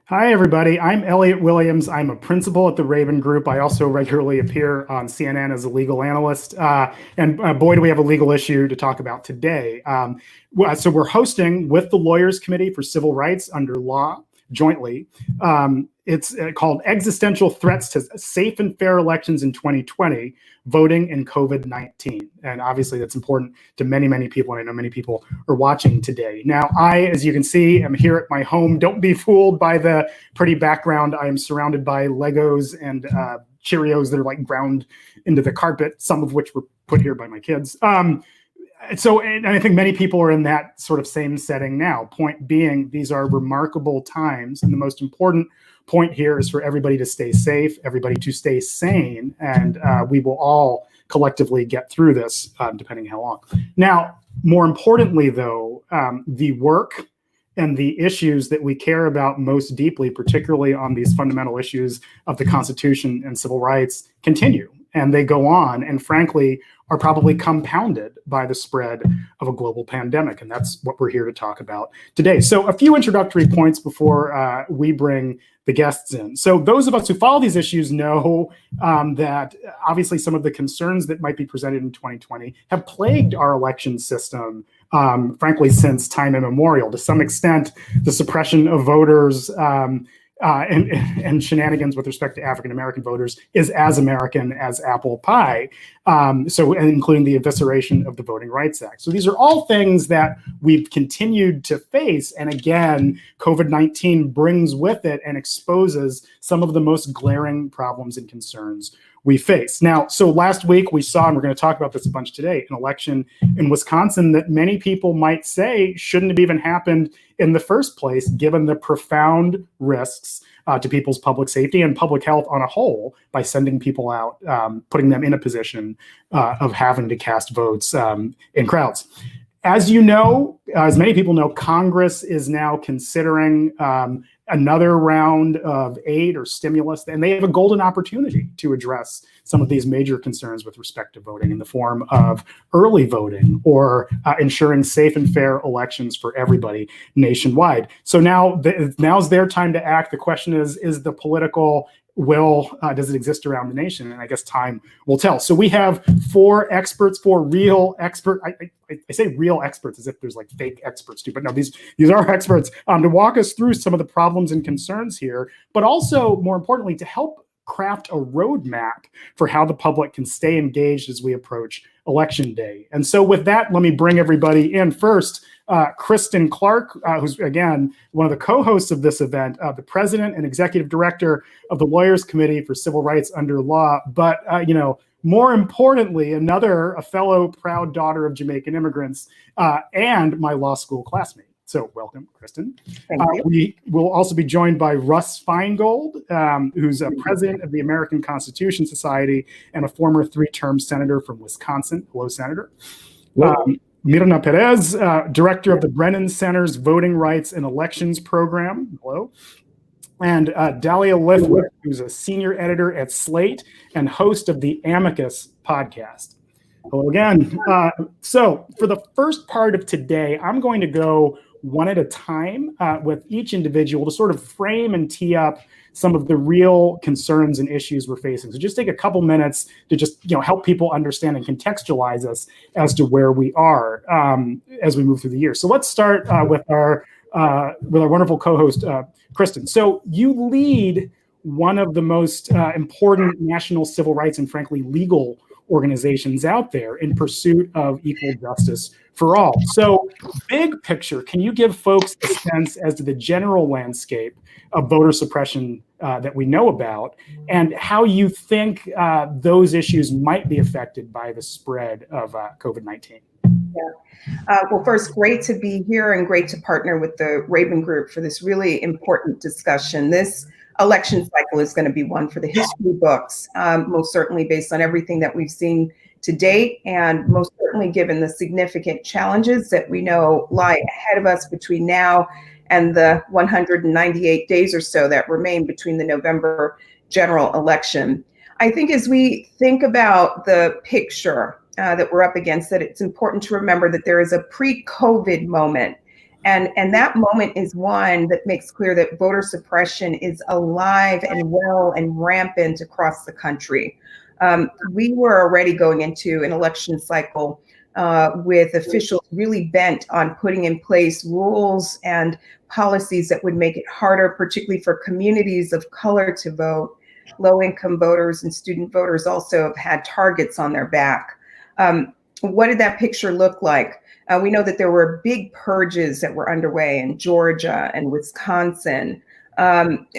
Hi, everybody. I'm Elliot Williams. I'm a principal at the Raben Group. I also regularly appear on CNN as a legal analyst. And boy, do we have a legal issue to talk about today. So we're hosting with the Lawyers Committee for Civil Rights under law jointly. It's called Existential Threats to Safe and Fair Elections in 2020, Voting in COVID-19. And obviously that's important to many, many people. And I know many people are watching today. Now, as you can see, am here at my home. Don't be fooled by the pretty background. I am surrounded by Legos and Cheerios that are like ground into the carpet, some of which were put here by my kids. And I think many people are in that sort of same setting now. Point being, these are remarkable times. And the most important point here is for everybody to stay safe, everybody to stay sane, and we will all collectively get through this, depending how long. Now, more importantly, though, the work and the issues that we care about most deeply, particularly on these fundamental issues of the Constitution and civil rights, continue. And they go on, and frankly, are probably compounded by the spread of a global pandemic. And that's what we're here to talk about today. So a few introductory points before we bring the guests in. So those of us who follow these issues know that obviously some of the concerns that might be presented in 2020 have plagued our election system, frankly, since time immemorial. To some extent, the suppression of voters and shenanigans with respect to African-American voters is as American as apple pie, so including the evisceration of the Voting Rights Act. So these are all things that we've continued to face. And again, COVID-19 brings with it and exposes some of the most glaring problems and concerns we face. Now, so last week we saw, and we're going to talk about this a bunch today, an election in Wisconsin that many people might say shouldn't have even happened in the first place, given the profound risks to people's public safety and public health on a whole by sending people out, putting them in a position of having to cast votes in crowds. As you know, as many people know, Congress is now considering another round of aid or stimulus, and they have a golden opportunity to address some of these major concerns with respect to voting in the form of early voting or ensuring safe and fair elections for everybody nationwide. So now's their time to act. The question is the political will, does it exist around the nation? And I guess time will tell. So we have four real expert. I say real experts as if there's like fake experts too, but no, these are experts to walk us through some of the problems and concerns here, but also more importantly, to help craft a roadmap for how the public can stay engaged as we approach Election Day. And so with that, let me bring everybody in. First, Kristen Clarke, who's, again, one of the co-hosts of this event, the president and executive director of the Lawyers Committee for Civil Rights under Law. But, more importantly, a fellow proud daughter of Jamaican immigrants and my law school classmate. So welcome, Kristen. We will also be joined by Russ Feingold, who's a president of the American Constitution Society and a former 3-term senator from Wisconsin. Hello, Senator. Myrna Pérez, director of the Brennan Center's Voting Rights and Elections Program. Hello. And Dahlia Lithwick, who's a senior editor at Slate and host of the Amicus podcast. Hello again. So for the first part of today, I'm going to go one at a time with each individual to sort of frame and tee up some of the real concerns and issues we're facing. So just take a couple minutes to just help people understand and contextualize us as to where we are as we move through the year. So let's start with our wonderful co-host, Kristen. So you lead one of the most important national civil rights and frankly legal organizations out there in pursuit of equal justice for all. So big picture, can you give folks a sense as to the general landscape of voter suppression that we know about and how you think those issues might be affected by the spread of COVID-19? Yeah. Well, first, great to be here and great to partner with the Raben Group for this really important discussion. This election cycle is going to be one for the history books, most certainly based on everything that we've seen to date, and most certainly given the significant challenges that we know lie ahead of us between now and the 198 days or so that remain between the November general election. I think as we think about the picture that we're up against, that it's important to remember that there is a pre-COVID moment And that moment is one that makes clear that voter suppression is alive and well and rampant across the country. We were already going into an election cycle with officials really bent on putting in place rules and policies that would make it harder, particularly for communities of color to vote. Low-income voters and student voters also have had targets on their back. What did that picture look like? We know that there were big purges that were underway in Georgia and Wisconsin.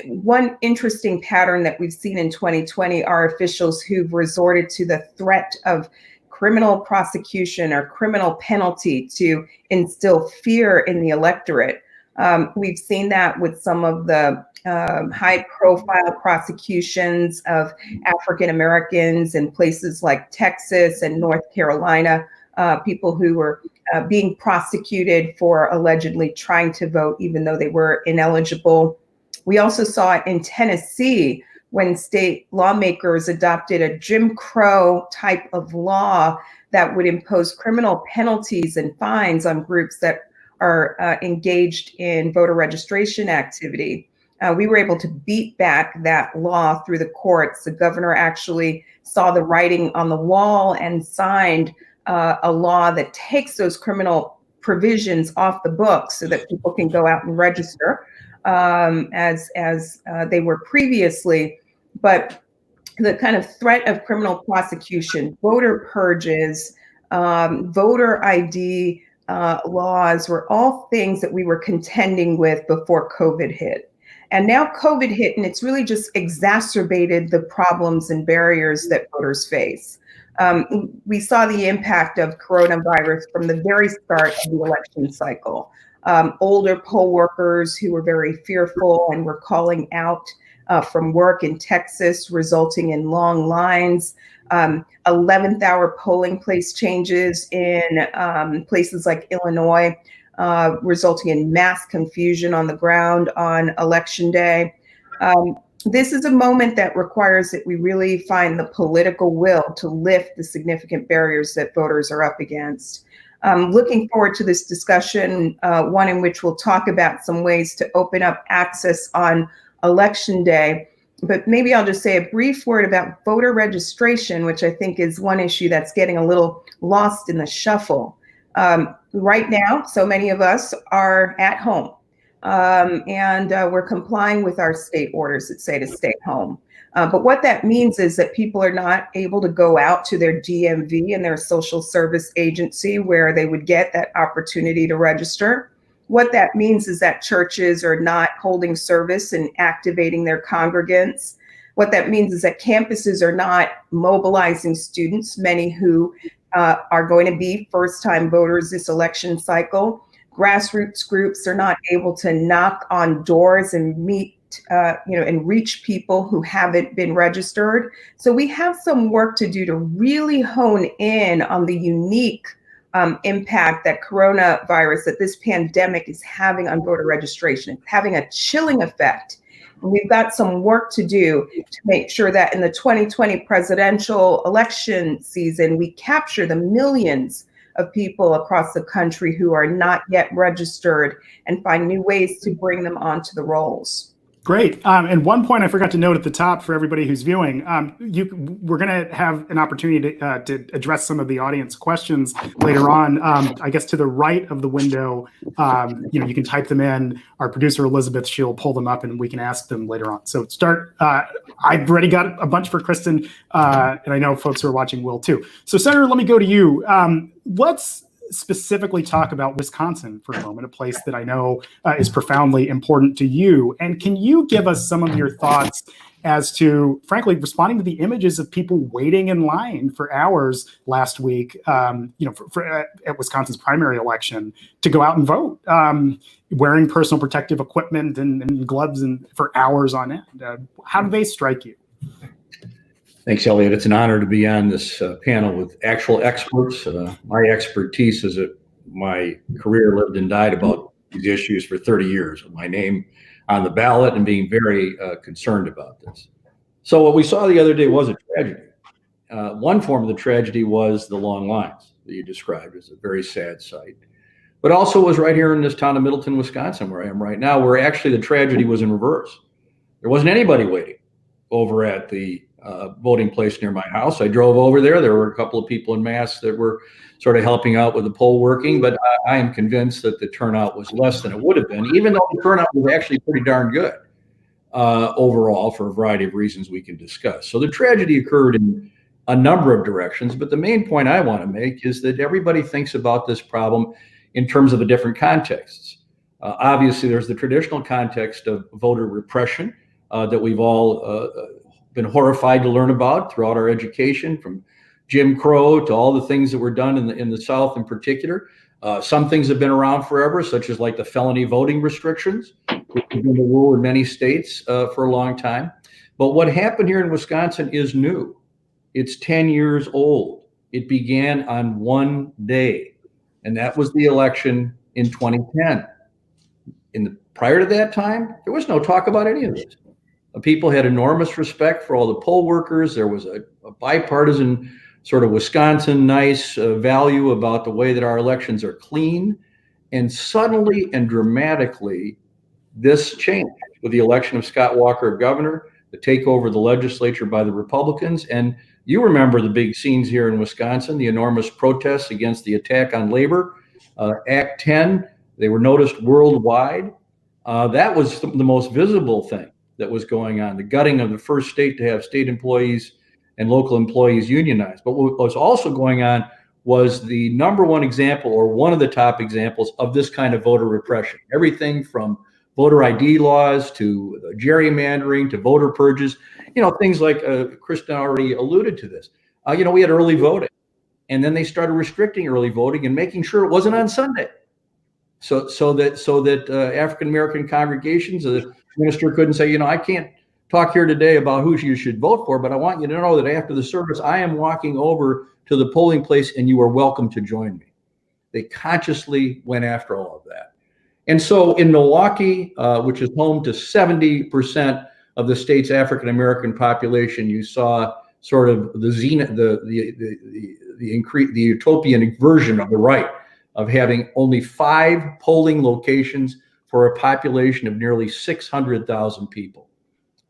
One interesting pattern that we've seen in 2020 are officials who've resorted to the threat of criminal prosecution or criminal penalty to instill fear in the electorate. We've seen that with some of the high-profile prosecutions of African Americans in places like Texas and North Carolina, people who were being prosecuted for allegedly trying to vote even though they were ineligible. We also saw it in Tennessee when state lawmakers adopted a Jim Crow type of law that would impose criminal penalties and fines on groups that are engaged in voter registration activity. We were able to beat back that law through the courts. The governor actually saw the writing on the wall and signed a law that takes those criminal provisions off the books so that people can go out and register as they were previously. But the kind of threat of criminal prosecution, voter purges, voter ID laws were all things that we were contending with before COVID hit. And now COVID hit, and it's really just exacerbated the problems and barriers that voters face. We saw the impact of coronavirus from the very start of the election cycle. Older poll workers who were very fearful and were calling out from work in Texas, resulting in long lines. 11th hour polling place changes in places like Illinois, resulting in mass confusion on the ground on election day. This is a moment that requires that we really find the political will to lift the significant barriers that voters are up against. Looking forward to this discussion, one in which we'll talk about some ways to open up access on election day. But maybe I'll just say a brief word about voter registration, which I think is one issue that's getting a little lost in the shuffle. Right now, so many of us are at home. And we're complying with our state orders that say to stay home. But what that means is that people are not able to go out to their DMV and their social service agency where they would get that opportunity to register. What that means is that churches are not holding service and activating their congregants. What that means is that campuses are not mobilizing students, many who are going to be first-time voters this election cycle. Grassroots groups are not able to knock on doors and meet, and reach people who haven't been registered. So we have some work to do to really hone in on the unique impact that coronavirus, that this pandemic is having on voter registration. It's having a chilling effect. And we've got some work to do to make sure that in the 2020 presidential election season, we capture the millions of people across the country who are not yet registered and find new ways to bring them onto the rolls. Great. And one point I forgot to note at the top for everybody who's viewing, we're going to have an opportunity to address some of the audience questions later on. I guess to the right of the window, you can type them in. Our producer, Elizabeth, she'll pull them up and we can ask them later on. So I've already got a bunch for Kristen, and I know folks who are watching will too. So Senator, let me go to you. Let's specifically talk about Wisconsin for a moment, a place that I know is profoundly important to you. And can you give us some of your thoughts as to, frankly, responding to the images of people waiting in line for hours last week, at Wisconsin's primary election to go out and vote, wearing personal protective equipment and gloves and for hours on end? How do they strike you? Thanks, Elliot. It's an honor to be on this panel with actual experts. My expertise is that my career lived and died about these issues for 30 years, with my name on the ballot and being very concerned about this. So what we saw the other day was a tragedy. One form of the tragedy was the long lines that you described as a very sad sight. but also was right here in this town of Middleton, Wisconsin, where I am right now, where actually the tragedy was in reverse. There wasn't anybody waiting over at the voting place near my house. I drove over there. There were a couple of people in masks that were sort of helping out with the poll working, but I am convinced that the turnout was less than it would have been, even though the turnout was actually pretty darn good overall for a variety of reasons we can discuss. So the tragedy occurred in a number of directions, but the main point I want to make is that everybody thinks about this problem in terms of the different contexts. Obviously, there's the traditional context of voter repression that we've all been horrified to learn about throughout our education, from Jim Crow to all the things that were done in the South in particular. Some things have been around forever, such as like the felony voting restrictions, which have been the rule in many states for a long time. But what happened here in Wisconsin is new. It's 10 years old. It began on one day, and that was the election in 2010. Prior to that time, there was no talk about any of this. People had enormous respect for all the poll workers. There was a bipartisan sort of Wisconsin nice value about the way that our elections are clean. And suddenly and dramatically, this changed with the election of Scott Walker governor, the takeover of the legislature by the Republicans. And you remember the big scenes here in Wisconsin, the enormous protests against the attack on labor, Act 10. They were noticed worldwide. That was the most visible thing that was going on, the gutting of the first state to have state employees and local employees unionized. But what was also going on was the number one example, or one of the top examples, of this kind of voter repression. Everything from voter ID laws to gerrymandering to voter purges, things like Kristen already alluded to this. We had early voting, and then they started restricting early voting and making sure it wasn't on Sunday. So that African-American congregations, the minister couldn't say, I can't talk here today about who you should vote for, but I want you to know that after the service, I am walking over to the polling place and you are welcome to join me. They consciously went after all of that. And so in Milwaukee, which is home to 70% of the state's African-American population, you saw sort of the zenith, the utopian version of the right, of having only 5 polling locations for a population of nearly 600,000 people.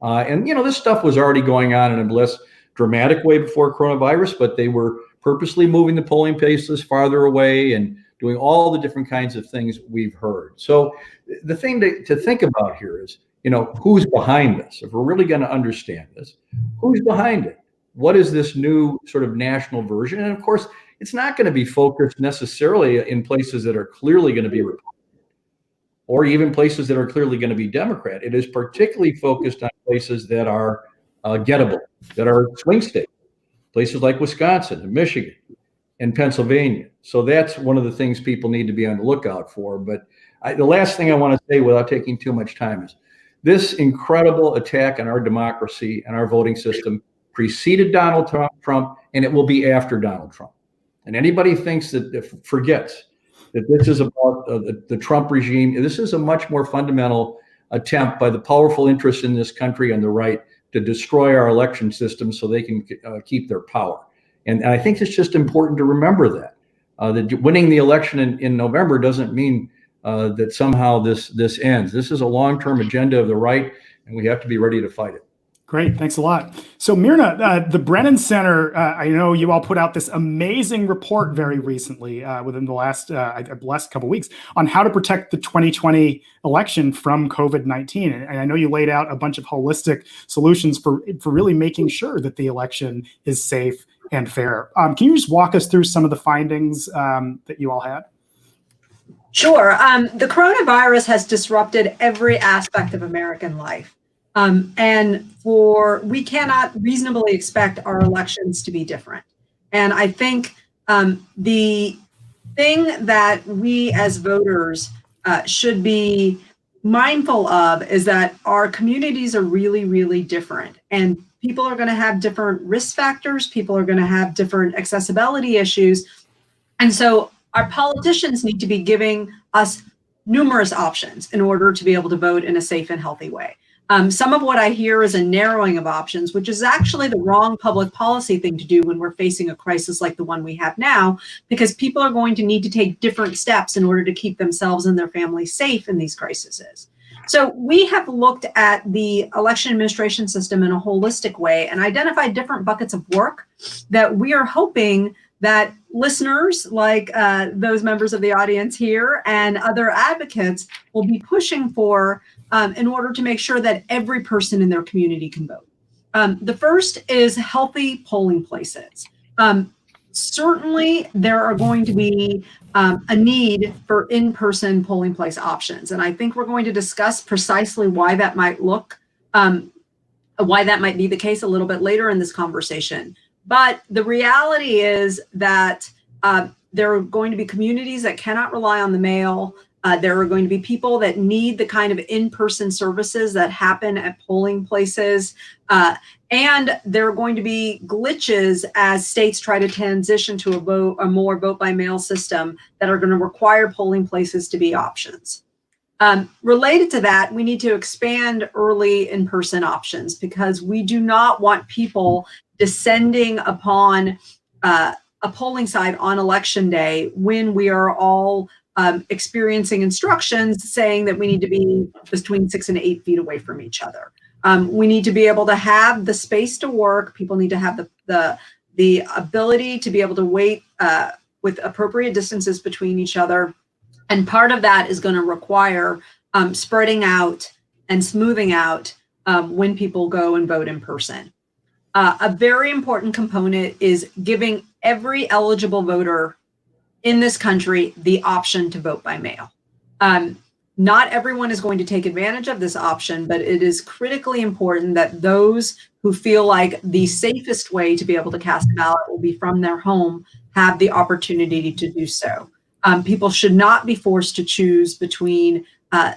And this stuff was already going on in a less dramatic way before coronavirus, but they were purposely moving the polling places farther away and doing all the different kinds of things we've heard. So the thing to think about here is, who's behind this? If we're really going to understand this, who's behind it? What is this new sort of national version? And of course, it's not going to be focused necessarily in places that are clearly going to be Republican, or even places that are clearly going to be Democrat. It is particularly focused on places that are gettable, that are swing states, places like Wisconsin and Michigan and Pennsylvania. So that's one of the things people need to be on the lookout for. But the last thing I want to say without taking too much time is this incredible attack on our democracy and our voting system preceded Donald Trump, and it will be after Donald Trump. And anybody thinks forgets that this is about the Trump regime. This is a much more fundamental attempt by the powerful interests in this country on the right to destroy our election system so they can keep their power. And I think it's just important to remember that winning the election in November doesn't mean that somehow this ends. This is a long-term agenda of the right, and we have to be ready to fight it. Great. Thanks a lot. So Myrna, the Brennan Center, I know you all put out this amazing report very recently within the last couple of weeks on how to protect the 2020 election from COVID-19. And I know you laid out a bunch of holistic solutions for really making sure that the election is safe and fair. Can you just walk us through some of the findings that you all had? Sure. The coronavirus has disrupted every aspect of American life. And we cannot reasonably expect our elections to be different. And I think the thing that we as voters should be mindful of is that our communities are really, really different. And people are going to have different risk factors. People are going to have different accessibility issues. And so our politicians need to be giving us numerous options in order to be able to vote in a safe and healthy way. Some of what I hear is a narrowing of options, which is actually the wrong public policy thing to do when we're facing a crisis like the one we have now, because people are going to need to take different steps in order to keep themselves and their families safe in these crises. So we have looked at the election administration system in a holistic way and identified different buckets of work that we are hoping that listeners like those members of the audience here and other advocates will be pushing for in order to make sure that every person in their community can vote. The first is healthy polling places. Certainly, there are going to be a need for in-person polling place options. And I think we're going to discuss precisely why that might be the case a little bit later in this conversation. But the reality is that there are going to be communities that cannot rely on the mail. There are going to be people that need the kind of in-person services that happen at polling places. And there are going to be glitches as states try to transition to a more vote-by-mail system that are going to require polling places to be options. Related to that, we need to expand early in-person options because we do not want people descending upon a polling site on election day when we are all experiencing instructions saying that we need to be between 6 and 8 feet away from each other. We need to be able to have the space to work. People need to have the ability to be able to wait with appropriate distances between each other. And part of that is going to require spreading out and smoothing out when people go and vote in person. A very important component is giving every eligible voter in this country the option to vote by mail. Not everyone is going to take advantage of this option, but it is critically important that those who feel like the safest way to be able to cast a ballot will be from their home have the opportunity to do so. People should not be forced to choose between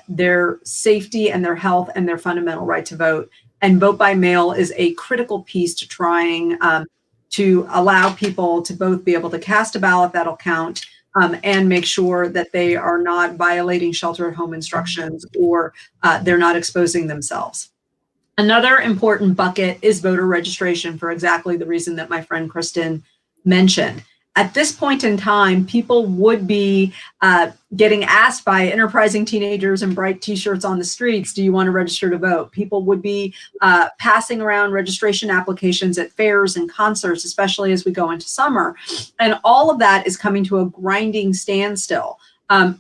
their safety and their health and their fundamental right to vote. And vote by mail is a critical piece to trying to allow people to both be able to cast a ballot that'll count and make sure that they are not violating shelter-at-home instructions or they're not exposing themselves. Another important bucket is voter registration for exactly the reason that my friend Kristen mentioned. At this point in time, people would be getting asked by enterprising teenagers in bright t-shirts on the streets, do you want to register to vote? People would be passing around registration applications at fairs and concerts, especially as we go into summer. And all of that is coming to a grinding standstill.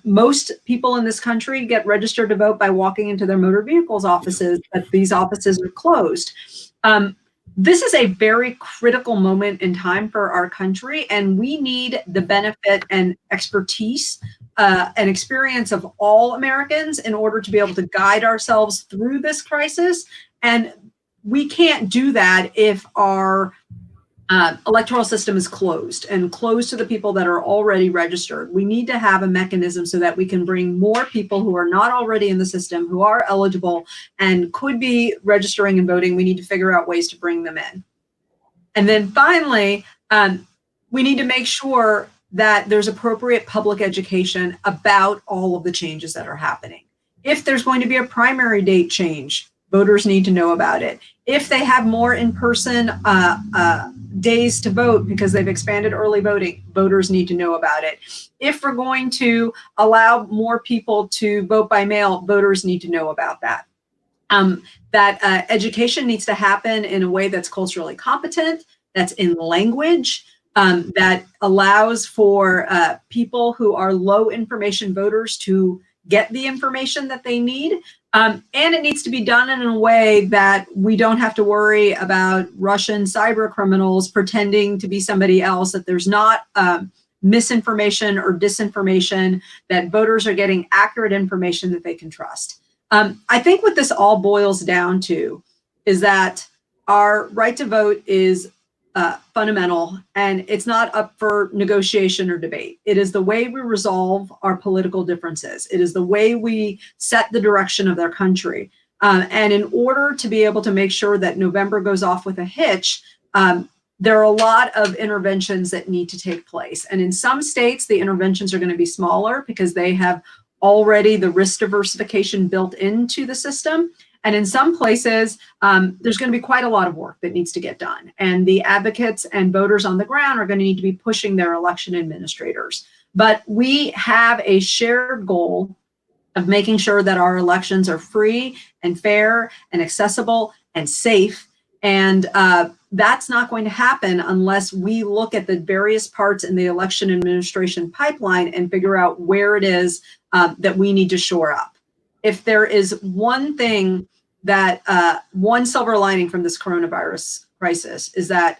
Most people in this country get registered to vote by walking into their motor vehicles offices, but these offices are closed. This is a very critical moment in time for our country, and we need the benefit and expertise and experience of all Americans in order to be able to guide ourselves through this crisis. And we can't do that if our electoral system is closed to the people that are already registered. We need to have a mechanism so that we can bring more people who are not already in the system, who are eligible and could be registering and voting. We need to figure out ways to bring them in. And then finally, we need to make sure that there's appropriate public education about all of the changes that are happening. If there's going to be a primary date change, voters need to know about it. If they have more in-person days to vote because they've expanded early voting, voters need to know about it. If we're going to allow more people to vote by mail, voters need to know about that. Education needs to happen in a way that's culturally competent, that's in language, that allows for people who are low information voters to get the information that they need. And it needs to be done in a way that we don't have to worry about Russian cyber criminals pretending to be somebody else, that there's not misinformation or disinformation, that voters are getting accurate information that they can trust. I think what this all boils down to is that our right to vote is fundamental, and it's not up for negotiation or debate. It is the way we resolve our political differences. It is the way we set the direction of their country. And in order to be able to make sure that November goes off with a hitch, there are a lot of interventions that need to take place. And in some states, the interventions are going to be smaller because they have already the risk diversification built into the system. And in some places, there's going to be quite a lot of work that needs to get done. And the advocates and voters on the ground are going to need to be pushing their election administrators. But we have a shared goal of making sure that our elections are free and fair and accessible and safe. And that's not going to happen unless we look at the various parts in the election administration pipeline and figure out where it is that we need to shore up. If there is one thing that, one silver lining from this coronavirus crisis is that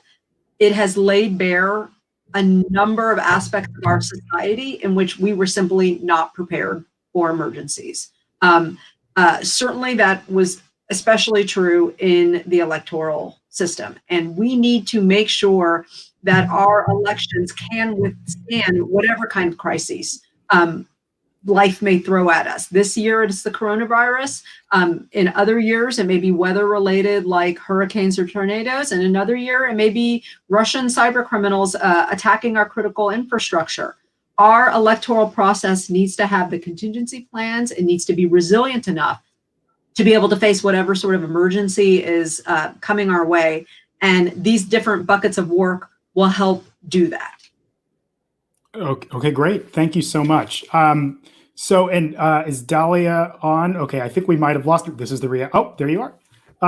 it has laid bare a number of aspects of our society in which we were simply not prepared for emergencies. Certainly that was especially true in the electoral system. And we need to make sure that our elections can withstand whatever kind of crises life may throw at us. This year it's the coronavirus. In other years, it may be weather related like hurricanes or tornadoes. And another year, it may be Russian cyber criminals attacking our critical infrastructure. Our electoral process needs to have the contingency plans. It needs to be resilient enough to be able to face whatever sort of emergency is coming our way. And these different buckets of work will help do that. Okay, great. Thank you so much. Is Dahlia on? Okay, I think we might have lost her. This is the oh, there you are.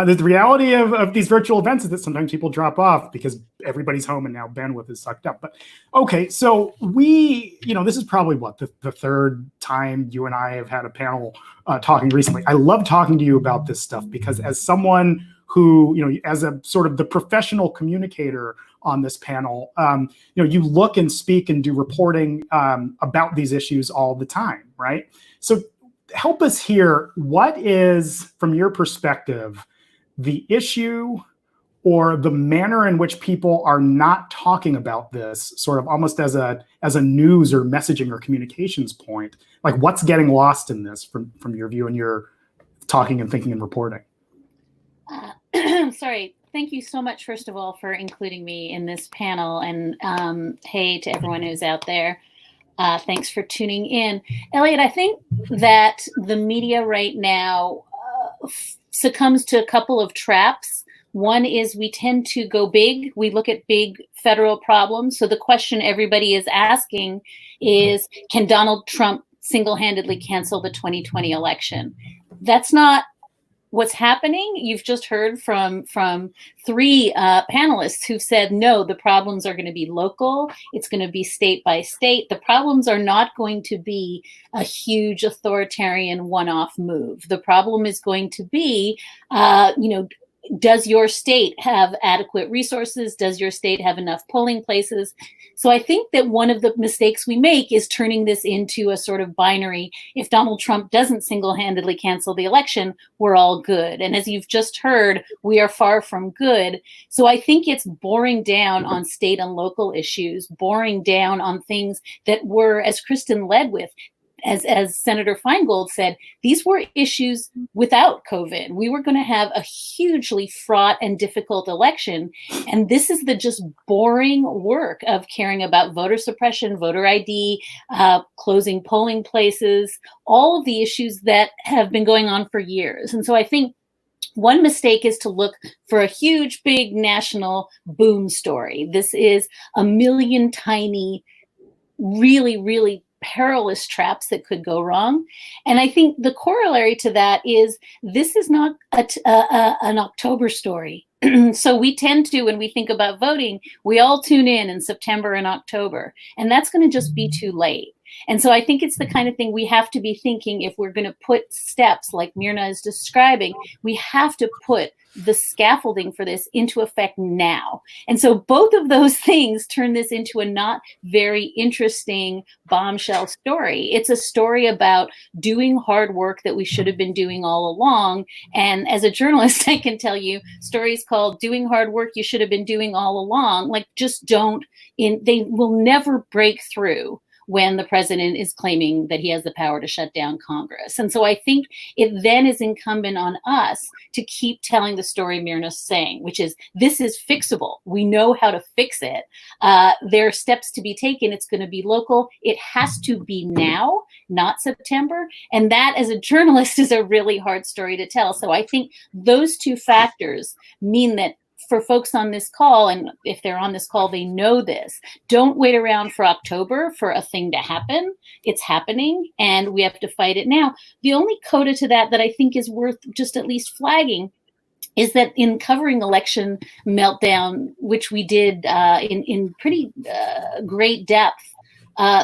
The reality of these virtual events is that sometimes people drop off because everybody's home and now bandwidth is sucked up. But okay, so this is probably the third time you and I have had a panel talking recently. I love talking to you about this stuff because as someone who, as a sort of the professional communicator on this panel, you look and speak and do reporting about these issues all the time, right? So help us here. What is, from your perspective, the issue or the manner in which people are not talking about this, sort of almost as a news or messaging or communications point? Like, what's getting lost in this from your view and your talking and thinking and reporting? Sorry. Thank you so much, first of all, for including me in this panel. And hey to everyone who's out there. Thanks for tuning in. Elliot, I think that the media right now succumbs to a couple of traps. One is we tend to go big. We look at big federal problems. So the question everybody is asking is, can Donald Trump single-handedly cancel the 2020 election? That's not what's happening. You've just heard from three panelists who've said, no, the problems are going to be local. It's going to be state by state. The problems are not going to be a huge authoritarian one-off move. The problem is going to be, does your state have adequate resources? Does your state have enough polling places? So I think that one of the mistakes we make is turning this into a sort of binary. If Donald Trump doesn't single-handedly cancel the election, we're all good. And as you've just heard, we are far from good. So I think it's boring down on state and local issues, boring down on things that were, as Kristen led with, as Senator Feingold said, these were issues without COVID. We were going to have a hugely fraught and difficult election. And this is the just boring work of caring about voter suppression, voter ID, closing polling places, all of the issues that have been going on for years. And so I think one mistake is to look for a huge, big national boom story. This is a million tiny, really, really perilous traps that could go wrong. And I think the corollary to that is this is not an October story. So we tend to, when we think about voting, we all tune in September and October, and that's going to just be too late. And so I think it's the kind of thing we have to be thinking if we're going to put steps like Myrna is describing, we have to put the scaffolding for this into effect now. And so both of those things turn this into a not very interesting bombshell story. It's a story about doing hard work that we should have been doing all along. And as a journalist, I can tell you stories called Doing Hard Work You Should Have Been Doing All Along, like just don't, they will never break through when the president is claiming that he has the power to shut down Congress. And so I think it then is incumbent on us to keep telling the story Myrna's saying, which is this is fixable. We know how to fix it. There are steps to be taken. It's going to be local. It has to be now, not September. And that, as a journalist, is a really hard story to tell. So I think those two factors mean that for folks on this call, and if they're on this call, they know this. Don't wait around for October for a thing to happen. It's happening, and we have to fight it now. The only coda to that I think is worth just at least flagging is that in covering election meltdown, which we did in pretty great depth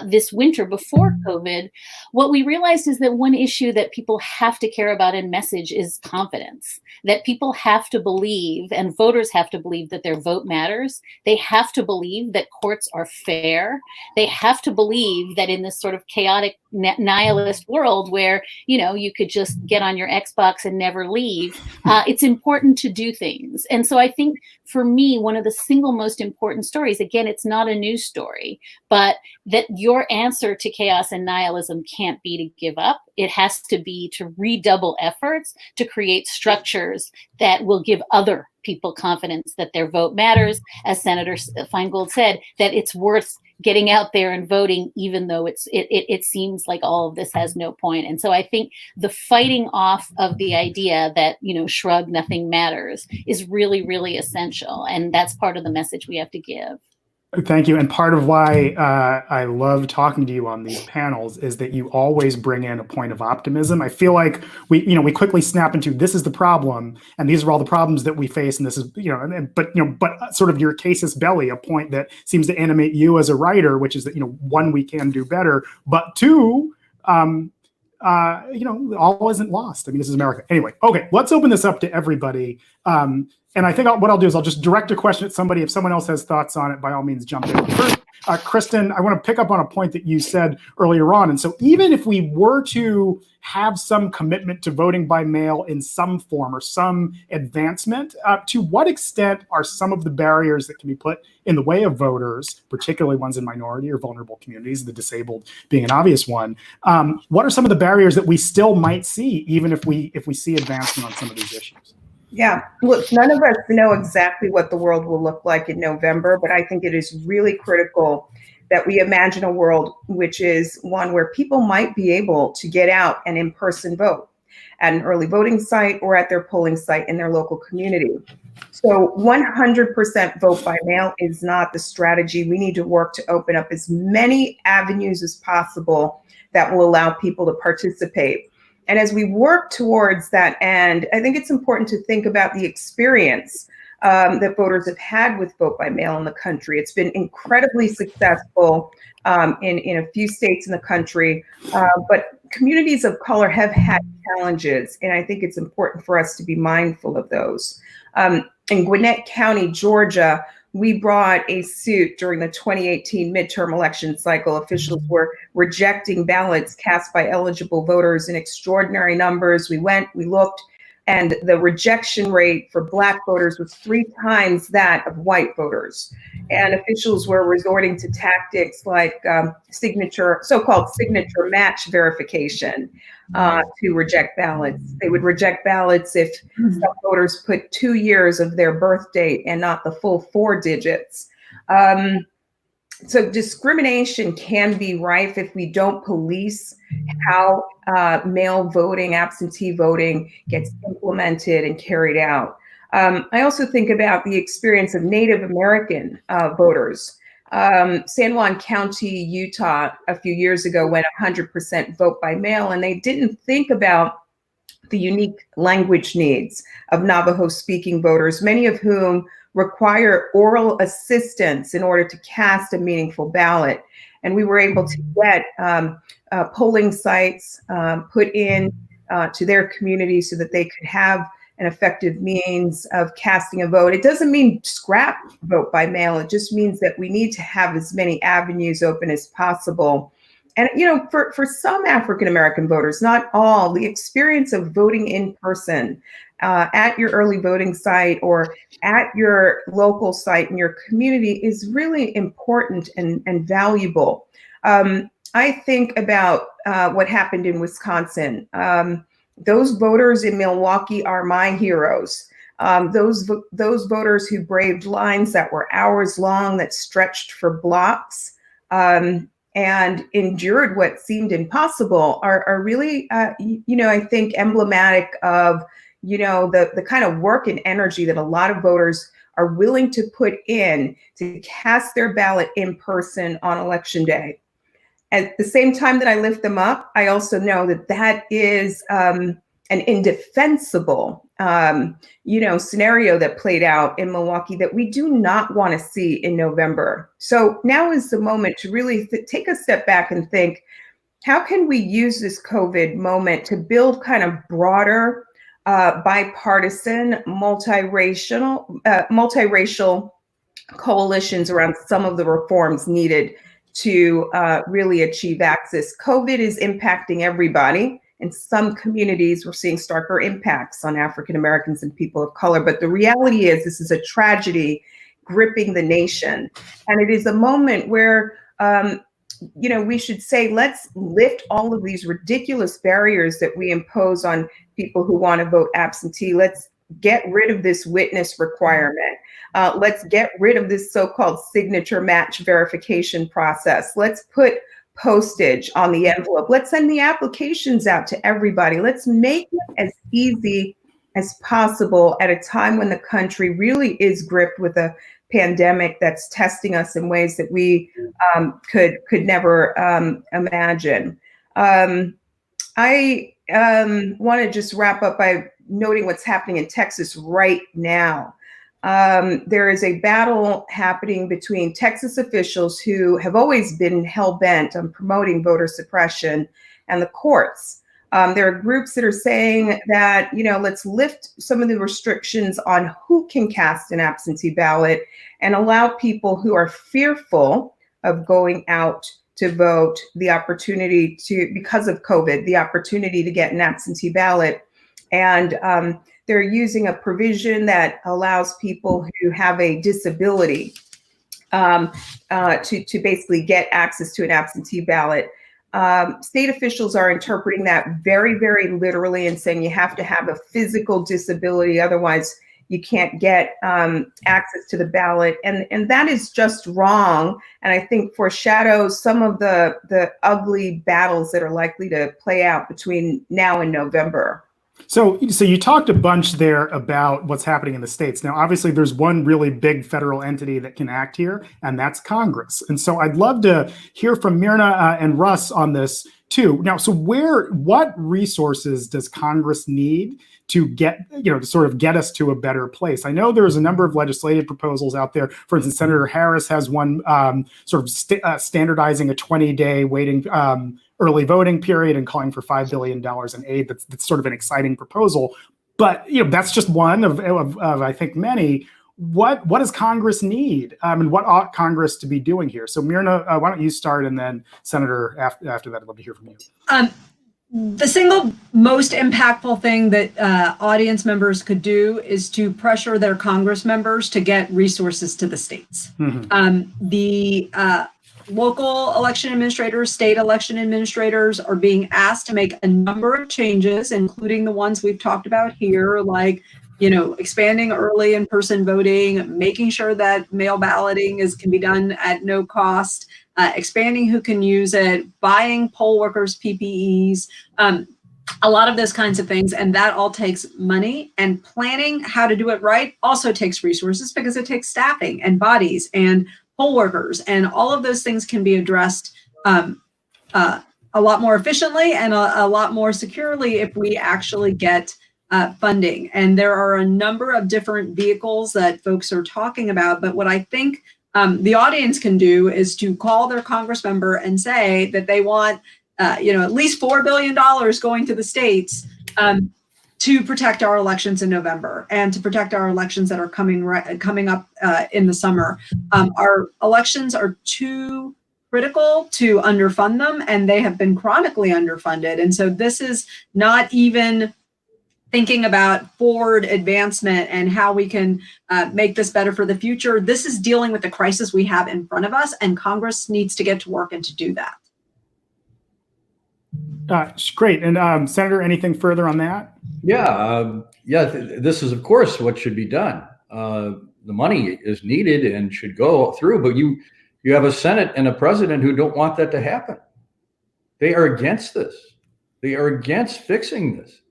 this winter before COVID, what we realized is that one issue that people have to care about in message is confidence, that people have to believe and voters have to believe that their vote matters. They have to believe that courts are fair. They have to believe that in this sort of chaotic nihilist world where, you know, you could just get on your Xbox and never leave, it's important to do things. And so I think for me, one of the single most important stories, again, it's not a news story, but that your answer to chaos and nihilism can't be to give up. It has to be to redouble efforts to create structures that will give other people confidence that their vote matters. As Senator Feingold said, that it's worth getting out there and voting, even though it seems like all of this has no point. And so I think the fighting off of the idea that, you know, shrug, nothing matters is really, really essential. And that's part of the message we have to give. Thank you. And part of why I love talking to you on these panels is that you always bring in a point of optimism. I feel like we quickly snap into this is the problem, and these are all the problems that we face, and this is but sort of your casus belli, a point that seems to animate you as a writer, which is that one, we can do better, but two, all isn't lost. I mean, this is America. Anyway, okay, let's open this up to everybody. And I think what I'll do is I'll just direct a question at somebody. If someone else has thoughts on it, by all means, jump in. First, Kristen, I want to pick up on a point that you said earlier on. And so even if we were to have some commitment to voting by mail in some form or some advancement, to what extent are some of the barriers that can be put in the way of voters, particularly ones in minority or vulnerable communities, the disabled being an obvious one, what are some of the barriers that we still might see, even if we see advancement on some of these issues? Yeah, look, none of us know exactly what the world will look like in November, but I think it is really critical that we imagine a world which is one where people might be able to get out and in-person vote at an early voting site or at their polling site in their local community. So 100% vote by mail is not the strategy. We need to work to open up as many avenues as possible that will allow people to participate. And as we work towards that end, I think it's important to think about the experience that voters have had with vote by mail in the country. It's been incredibly successful in a few states in the country, but communities of color have had challenges, and I think it's important for us to be mindful of those. In Gwinnett County, Georgia, we brought a suit during the 2018 midterm election cycle. Officials were rejecting ballots cast by eligible voters in extraordinary numbers. We went, we looked, and the rejection rate for Black voters was 3 times that of white voters. And officials were resorting to tactics like so-called signature match verification to reject ballots. They would reject ballots if some voters put 2 years of their birth date and not the full 4 digits. So discrimination can be rife if we don't police how mail voting, absentee voting gets implemented and carried out. I also think about the experience of Native American voters. San Juan County, Utah, a few years ago went 100% vote by mail, and they didn't think about the unique language needs of Navajo-speaking voters, many of whom require oral assistance in order to cast a meaningful ballot. And we were able to get polling sites put in to their community so that they could have an effective means of casting a vote. It doesn't mean scrap vote by mail. It just means that we need to have as many avenues open as possible. And, for some African-American voters, not all, the experience of voting in person at your early voting site or at your local site in your community is really important and valuable. I think about what happened in Wisconsin. Those voters in Milwaukee are my heroes. Those voters who braved lines that were hours long, that stretched for blocks, and endured what seemed impossible are really, I think emblematic of, the kind of work and energy that a lot of voters are willing to put in to cast their ballot in person on election day. At the same time that I lift them up, I also know that that is an indefensible, scenario that played out in Milwaukee that we do not want to see in November. So now is the moment to really take a step back and think, how can we use this COVID moment to build kind of broader, bipartisan, multiracial coalitions around some of the reforms needed to really achieve access. COVID is impacting everybody. In some communities, we're seeing starker impacts on African Americans and people of color. But the reality is this is a tragedy gripping the nation. And it is a moment where, we should say, let's lift all of these ridiculous barriers that we impose on people who want to vote absentee. Let's get rid of this witness requirement. Let's get rid of this so-called signature match verification process. Let's put postage on the envelope. Let's send the applications out to everybody. Let's make it as easy as possible at a time when the country really is gripped with a pandemic that's testing us in ways that we could never imagine. I want to just wrap up by noting what's happening in Texas right now. There is a battle happening between Texas officials who have always been hell-bent on promoting voter suppression and the courts. There are groups that are saying that, let's lift some of the restrictions on who can cast an absentee ballot and allow people who are fearful of going out to vote the opportunity to, because of COVID, the opportunity to get an absentee ballot. And they're using a provision that allows people who have a disability to basically get access to an absentee ballot. State officials are interpreting that very, very literally and saying you have to have a physical disability, otherwise you can't get access to the ballot. And that is just wrong. And I think foreshadows some of the ugly battles that are likely to play out between now and November. So you talked a bunch there about what's happening in the states. Now, obviously, there's one really big federal entity that can act here, and that's Congress. And so I'd love to hear from Myrna and Russ on this too. Now, so what resources does Congress need to get, to sort of get us to a better place? I know there's a number of legislative proposals out there. For instance, Senator Harris has one sort of standardizing a 20-day waiting early voting period and calling for $5 billion in aid. That's sort of an exciting proposal. But that's just one of I think many. What does Congress need? And what ought Congress to be doing here? So Myrna, why don't you start, and then Senator after that, I'd love to hear from you. The single most impactful thing that audience members could do is to pressure their Congress members to get resources to the states. Mm-hmm. The local election administrators, state election administrators are being asked to make a number of changes, including the ones we've talked about here, like expanding early in-person voting, making sure that mail balloting can be done at no cost, expanding who can use it, buying poll workers PPEs, a lot of those kinds of things. And that all takes money, and planning how to do it right also takes resources, because it takes staffing and bodies and poll workers, and all of those things can be addressed a lot more efficiently and a lot more securely if we actually get funding. And there are a number of different vehicles that folks are talking about. But what I think the audience can do is to call their Congress member and say that they want, at least $4 billion going to the states to protect our elections in November and to protect our elections that are coming up in the summer. Our elections are too critical to underfund them, and they have been chronically underfunded. And so this is not even thinking about forward advancement and how we can make this better for the future. This is dealing with the crisis we have in front of us, and Congress needs to get to work and to do that. Great. And Senator, anything further on that? This is, of course, what should be done. The money is needed and should go through, but you have a Senate and a president who don't want that to happen. They are against this. They are against fixing this.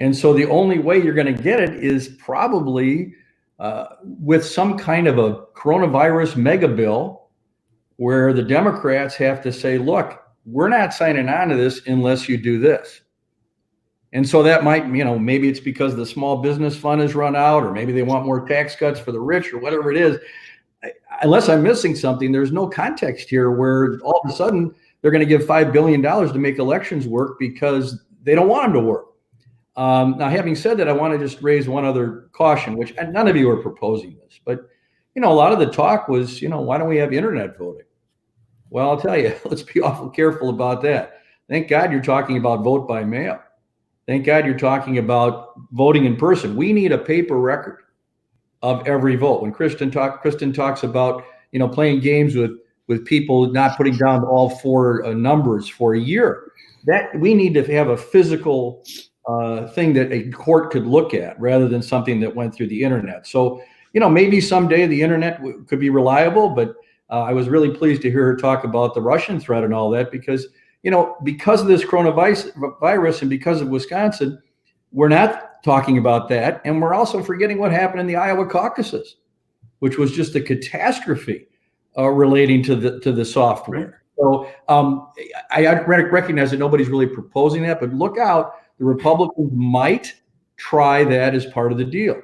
And so the only way you're going to get it is probably with some kind of a coronavirus mega bill where the Democrats have to say, look, we're not signing on to this unless you do this. And so that might, maybe it's because the small business fund has run out, or maybe they want more tax cuts for the rich, or whatever it is. Unless I'm missing something, there's no context here where all of a sudden they're going to give $5 billion to make elections work because they don't want them to work. Now, having said that, I want to just raise one other caution, which none of you are proposing this, but a lot of the talk was, why don't we have internet voting? Well, I'll tell you, let's be awful careful about that. Thank God you're talking about vote by mail. Thank God you're talking about voting in person. We need a paper record of every vote. When Kristen talks about, playing games with people not putting down all four numbers for a year, that we need to have a physical thing that a court could look at rather than something that went through the internet. So, maybe someday the internet could be reliable, but I was really pleased to hear her talk about the Russian threat and all that, because because of this coronavirus and because of Wisconsin, we're not talking about that. And we're also forgetting what happened in the Iowa caucuses, which was just a catastrophe relating to the software. So I recognize that nobody's really proposing that, but look out, the Republicans might try that as part of the deal.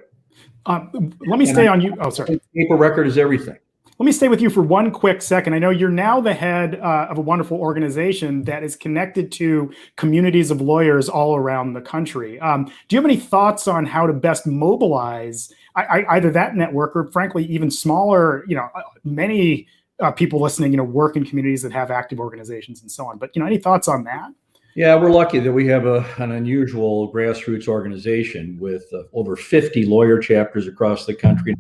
Let me stay on you. Oh, sorry. Paper record is everything. Let me stay with you for one quick second. I know you're now the head of a wonderful organization that is connected to communities of lawyers all around the country. Do you have any thoughts on how to best mobilize either that network or, frankly, even smaller, many people listening, work in communities that have active organizations and so on. But, any thoughts on that? Yeah, we're lucky that we have an unusual grassroots organization with over 50 lawyer chapters across the country,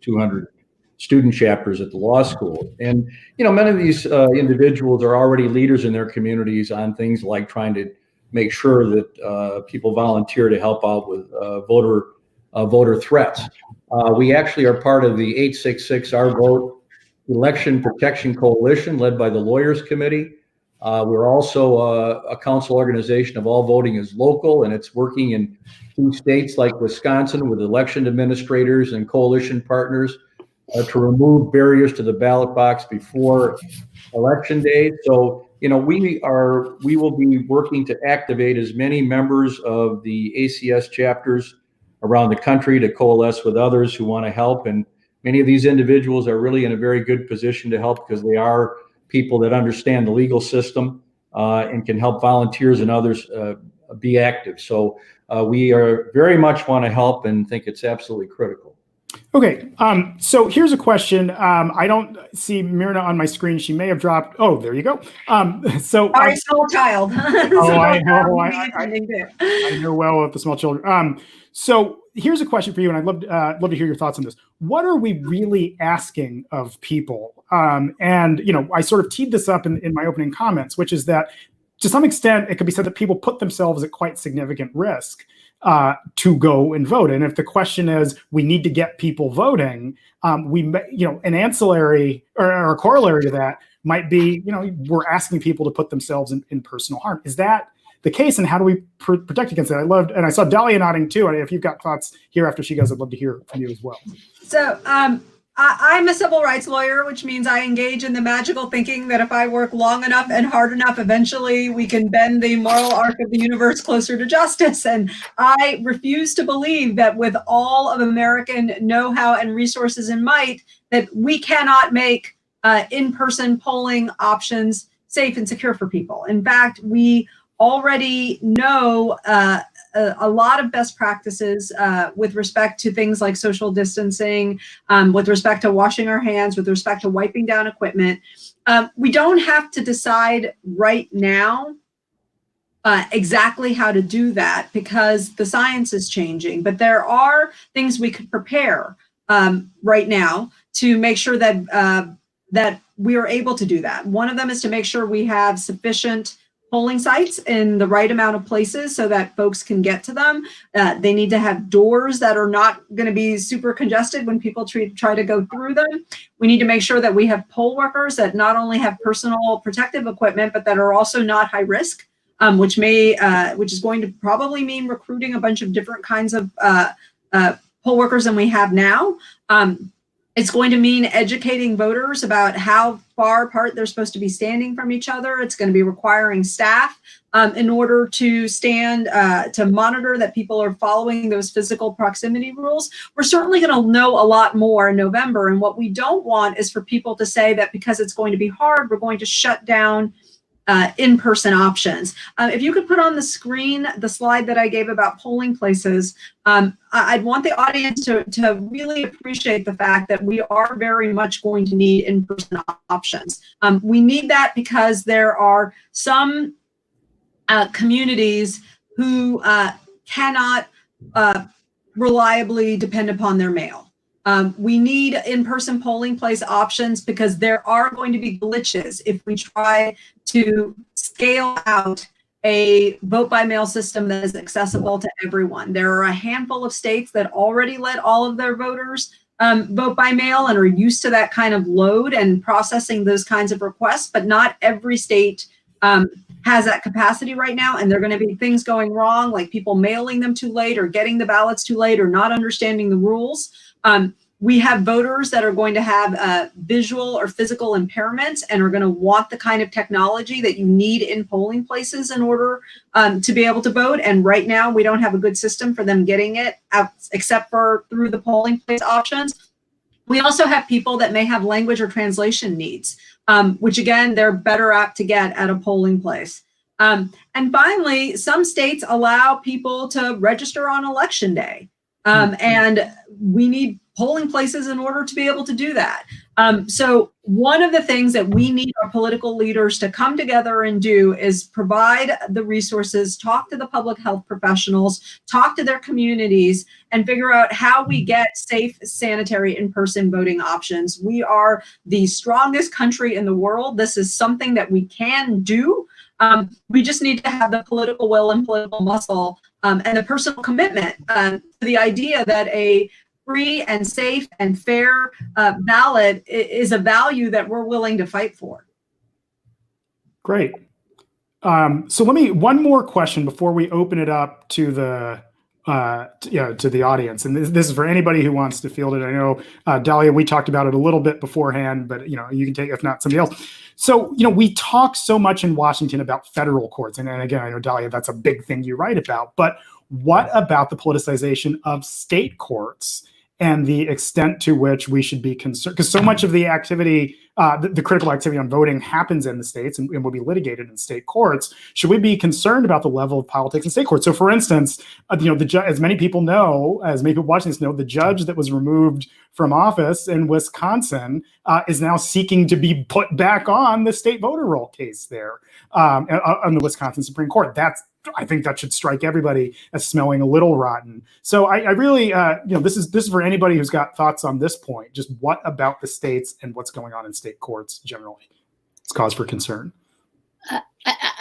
200 student chapters at the law school. And, many of these individuals are already leaders in their communities on things like trying to make sure that people volunteer to help out with voter threats. We actually are part of the 866 Our Vote Election Protection Coalition led by the Lawyers Committee. We're also a council organization of All Voting is Local, and it's working in 2 states like Wisconsin with election administrators and coalition partners to remove barriers to the ballot box before election day. So, we will be working to activate as many members of the ACS chapters around the country to coalesce with others who want to help. And many of these individuals are really in a very good position to help because they are people that understand the legal system and can help volunteers and others be active. So we are very much want to help and think it's absolutely critical. Okay, so here's a question. I don't see Myrna on my screen. She may have dropped. Oh, there you go. Sorry, small child. I know. I know well with the small children. So here's a question for you, and I'd love to hear your thoughts on this. What are we really asking of people? And I sort of teed this up in my opening comments, which is that to some extent, it could be said that people put themselves at quite significant risk to go and vote. And if the question is, we need to get people voting, an ancillary or a corollary to that might be, we're asking people to put themselves in personal harm. Is that the case? And how do we protect against that? And I saw Dahlia nodding too. If you've got thoughts here after she goes, I'd love to hear from you as well. So I'm a civil rights lawyer, which means I engage in the magical thinking that if I work long enough and hard enough, eventually we can bend the moral arc of the universe closer to justice. And I refuse to believe that with all of American know-how and resources and might, that we cannot make in-person polling options safe and secure for people. In fact, we already know a lot of best practices with respect to things like social distancing, with respect to washing our hands, with respect to wiping down equipment. We don't have to decide right now exactly how to do that because the science is changing, but there are things we could prepare right now to make sure that that we are able to do that. One of them is to make sure we have sufficient polling sites in the right amount of places so that folks can get to them. They need to have doors that are not going to be super congested when people try to go through them. We need to make sure that we have poll workers that not only have personal protective equipment, but that are also not high risk, which is going to probably mean recruiting a bunch of different kinds of poll workers than we have now. It's going to mean educating voters about how far apart they're supposed to be standing from each other. It's going to be requiring staff in order to to monitor that people are following those physical proximity rules. We're certainly going to know a lot more in November. And what we don't want is for people to say that because it's going to be hard, we're going to shut down in-person options. If you could put on the screen the slide that I gave about polling places, I'd want the audience to really appreciate the fact that we are very much going to need in-person options. We need that because there are some communities who cannot reliably depend upon their mail. We need in-person polling place options because there are going to be glitches if we try to scale out a vote by mail system that is accessible to everyone. There are a handful of states that already let all of their voters vote by mail and are used to that kind of load and processing those kinds of requests, but not every state has that capacity right now. And there are going to be things going wrong, like people mailing them too late or getting the ballots too late or not understanding the rules. We have voters that are going to have visual or physical impairments and are going to want the kind of technology that you need in polling places in order to be able to vote. And right now, we don't have a good system for them getting it out, except for through the polling place options. We also have people that may have language or translation needs, which again, they're better apt to get at a polling place. And finally, some states allow people to register on election day. And we need polling places in order to be able to do that. So one of the things that we need our political leaders to come together and do is provide the resources, talk to the public health professionals, talk to their communities, and figure out how we get safe, sanitary, in-person voting options. We are the strongest country in the world. This is something that we can do. We just need to have the political will and political muscle and the personal commitment to the idea that a free and safe and fair ballot is a value that we're willing to fight for. Great. So one more question before we open it up to the to the audience. And this is for anybody who wants to field it. I know, Dahlia, we talked about it a little bit beforehand, but you can take, if not somebody else. So, we talk so much in Washington about federal courts. And again, I know, Dahlia, that's a big thing you write about. But what about the politicization of state courts and the extent to which we should be concerned? Because so much of the activity, the critical activity on voting happens in the states and will be litigated in state courts. Should we be concerned about the level of politics in state courts? So, for instance, as many people know, as many people watching this know, the judge that was removed from office in Wisconsin is now seeking to be put back on the state voter roll case there on the Wisconsin Supreme Court. I think that should strike everybody as smelling a little rotten. So I really, this is for anybody who's got thoughts on this point. Just what about the states and what's going on in state courts generally? It's cause for concern.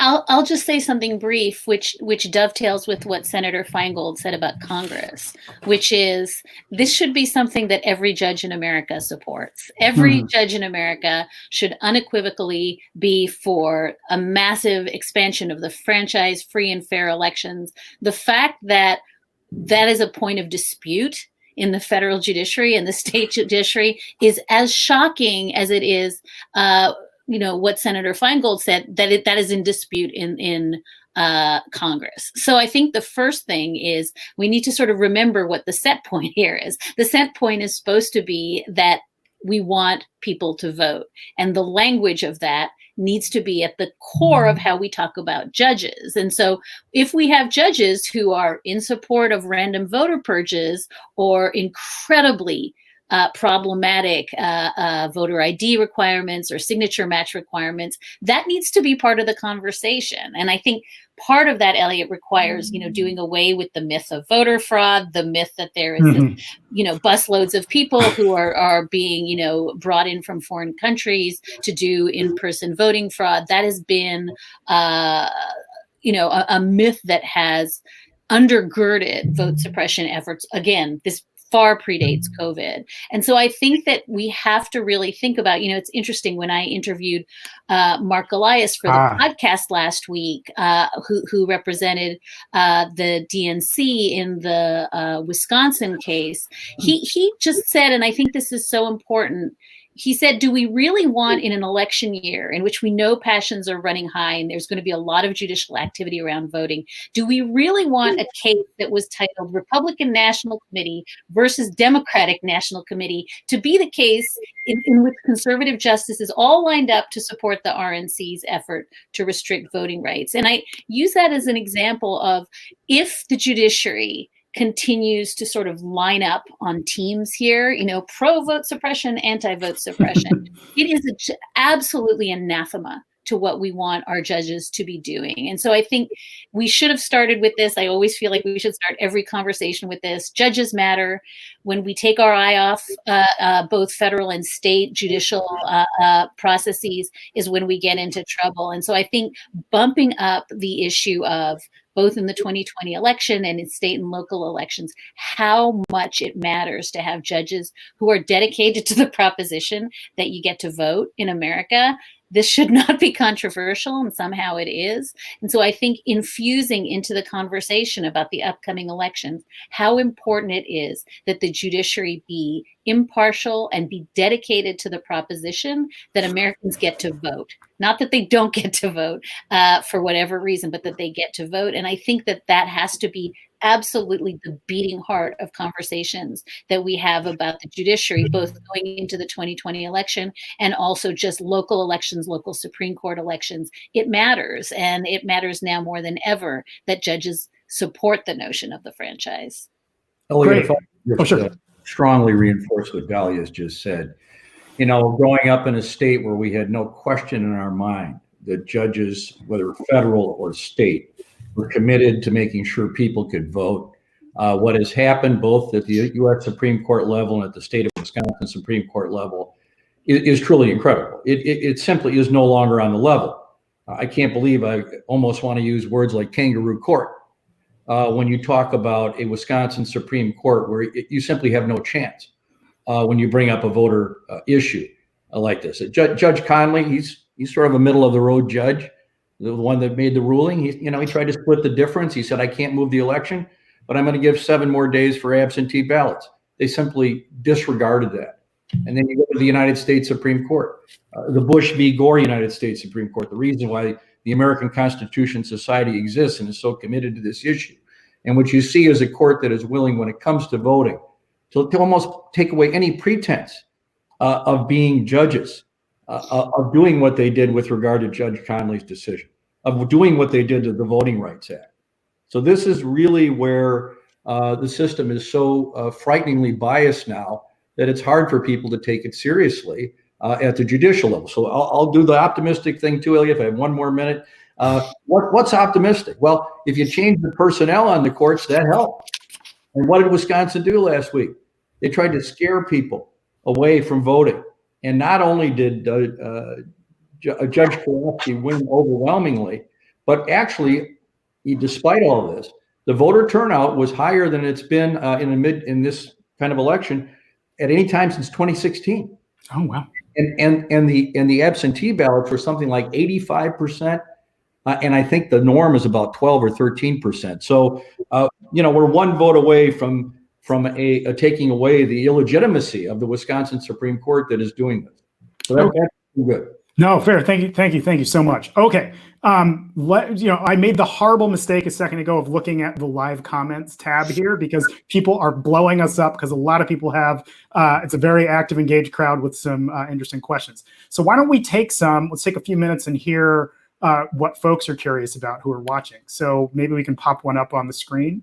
I'll just say something brief, which dovetails with what Senator Feingold said about Congress, which is this should be something that every judge in America supports. Every judge in America should unequivocally be for a massive expansion of the franchise, free and fair elections. The fact that that is a point of dispute in the federal judiciary and the state judiciary is as shocking as it is what Senator Feingold said, that is in dispute in Congress. So I think the first thing is we need to sort of remember what the set point here is. The set point is supposed to be that we want people to vote. And the language of that needs to be at the core of how we talk about judges. And so if we have judges who are in support of random voter purges or incredibly problematic voter ID requirements or signature match requirements, that needs to be part of the conversation. And I think part of that, Elliot, requires, doing away with the myth of voter fraud, the myth that there is, busloads of people who are being, brought in from foreign countries to do in-person voting fraud. That has been, a myth that has undergirded vote suppression efforts. Again, this far predates COVID. And so I think that we have to really think about, it's interesting when I interviewed Mark Elias for the podcast last week, who represented the DNC in the Wisconsin case, he just said, and I think this is so important, he said, do we really want, in an election year in which we know passions are running high and there's going to be a lot of judicial activity around voting, do we really want a case that was titled Republican National Committee versus Democratic National Committee to be the case in which conservative justices all lined up to support the RNC's effort to restrict voting rights? And I use that as an example of, if the judiciary continues to sort of line up on teams here, pro vote suppression, anti vote suppression, it is absolutely anathema to what we want our judges to be doing. And so I think we should have started with this. I always feel like we should start every conversation with this. Judges matter. When we take our eye off both federal and state judicial processes is when we get into trouble. And so I think bumping up the issue of, both in the 2020 election and in state and local elections, how much it matters to have judges who are dedicated to the proposition that you get to vote in America. This should not be controversial, and somehow it is. And so I think infusing into the conversation about the upcoming elections, how important it is that the judiciary be impartial and be dedicated to the proposition that Americans get to vote. Not that they don't get to vote for whatever reason, but that they get to vote. And I think that that has to be absolutely the beating heart of conversations that we have about the judiciary, both going into the 2020 election and also just local elections, local Supreme Court elections. It matters, and it matters now more than ever that judges support the notion of the franchise. Elliot, if I strongly reinforce what Dahlia has just said. Growing up in a state where we had no question in our mind that judges, whether federal or state, were committed to making sure people could vote. What has happened both at the U.S. Supreme Court level and at the state of Wisconsin Supreme Court level is truly incredible. It simply is no longer on the level. I can't believe I almost want to use words like kangaroo court when you talk about a Wisconsin Supreme Court where you simply have no chance when you bring up a voter issue like this. Judge Conley, he's sort of a middle of the road judge. The one that made the ruling, he tried to split the difference. He said, I can't move the election, but I'm going to give 7 more days for absentee ballots. They simply disregarded that. And then you go to the United States Supreme Court, the Bush v. Gore United States Supreme Court, the reason why the American Constitution Society exists and is so committed to this issue. And what you see is a court that is willing, when it comes to voting, to almost take away any pretense of being judges. Of doing what they did with regard to Judge Conley's decision, of doing what they did to the Voting Rights Act. So this is really where the system is so frighteningly biased now that it's hard for people to take it seriously at the judicial level. So I'll do the optimistic thing too, Elliot, if I have 1 more minute. What's optimistic? Well, if you change the personnel on the courts, that helps. And what did Wisconsin do last week? They tried to scare people away from voting. And not only did Judge Kowalski win overwhelmingly, but actually, despite all of this, the voter turnout was higher than it's been in this kind of election at any time since 2016. Oh wow! And the absentee ballots were something like 85%, and I think the norm is about 12 or 13%. So we're 1 vote away from a taking away the illegitimacy of the Wisconsin Supreme Court that is doing this. So that's good. No, fair. Thank you so much. Okay. I made the horrible mistake a second ago of looking at the live comments tab here because people are blowing us up because a lot of people have, it's a very active, engaged crowd with some interesting questions. So why don't we let's take a few minutes and hear what folks are curious about who are watching. So maybe we can pop one up on the screen.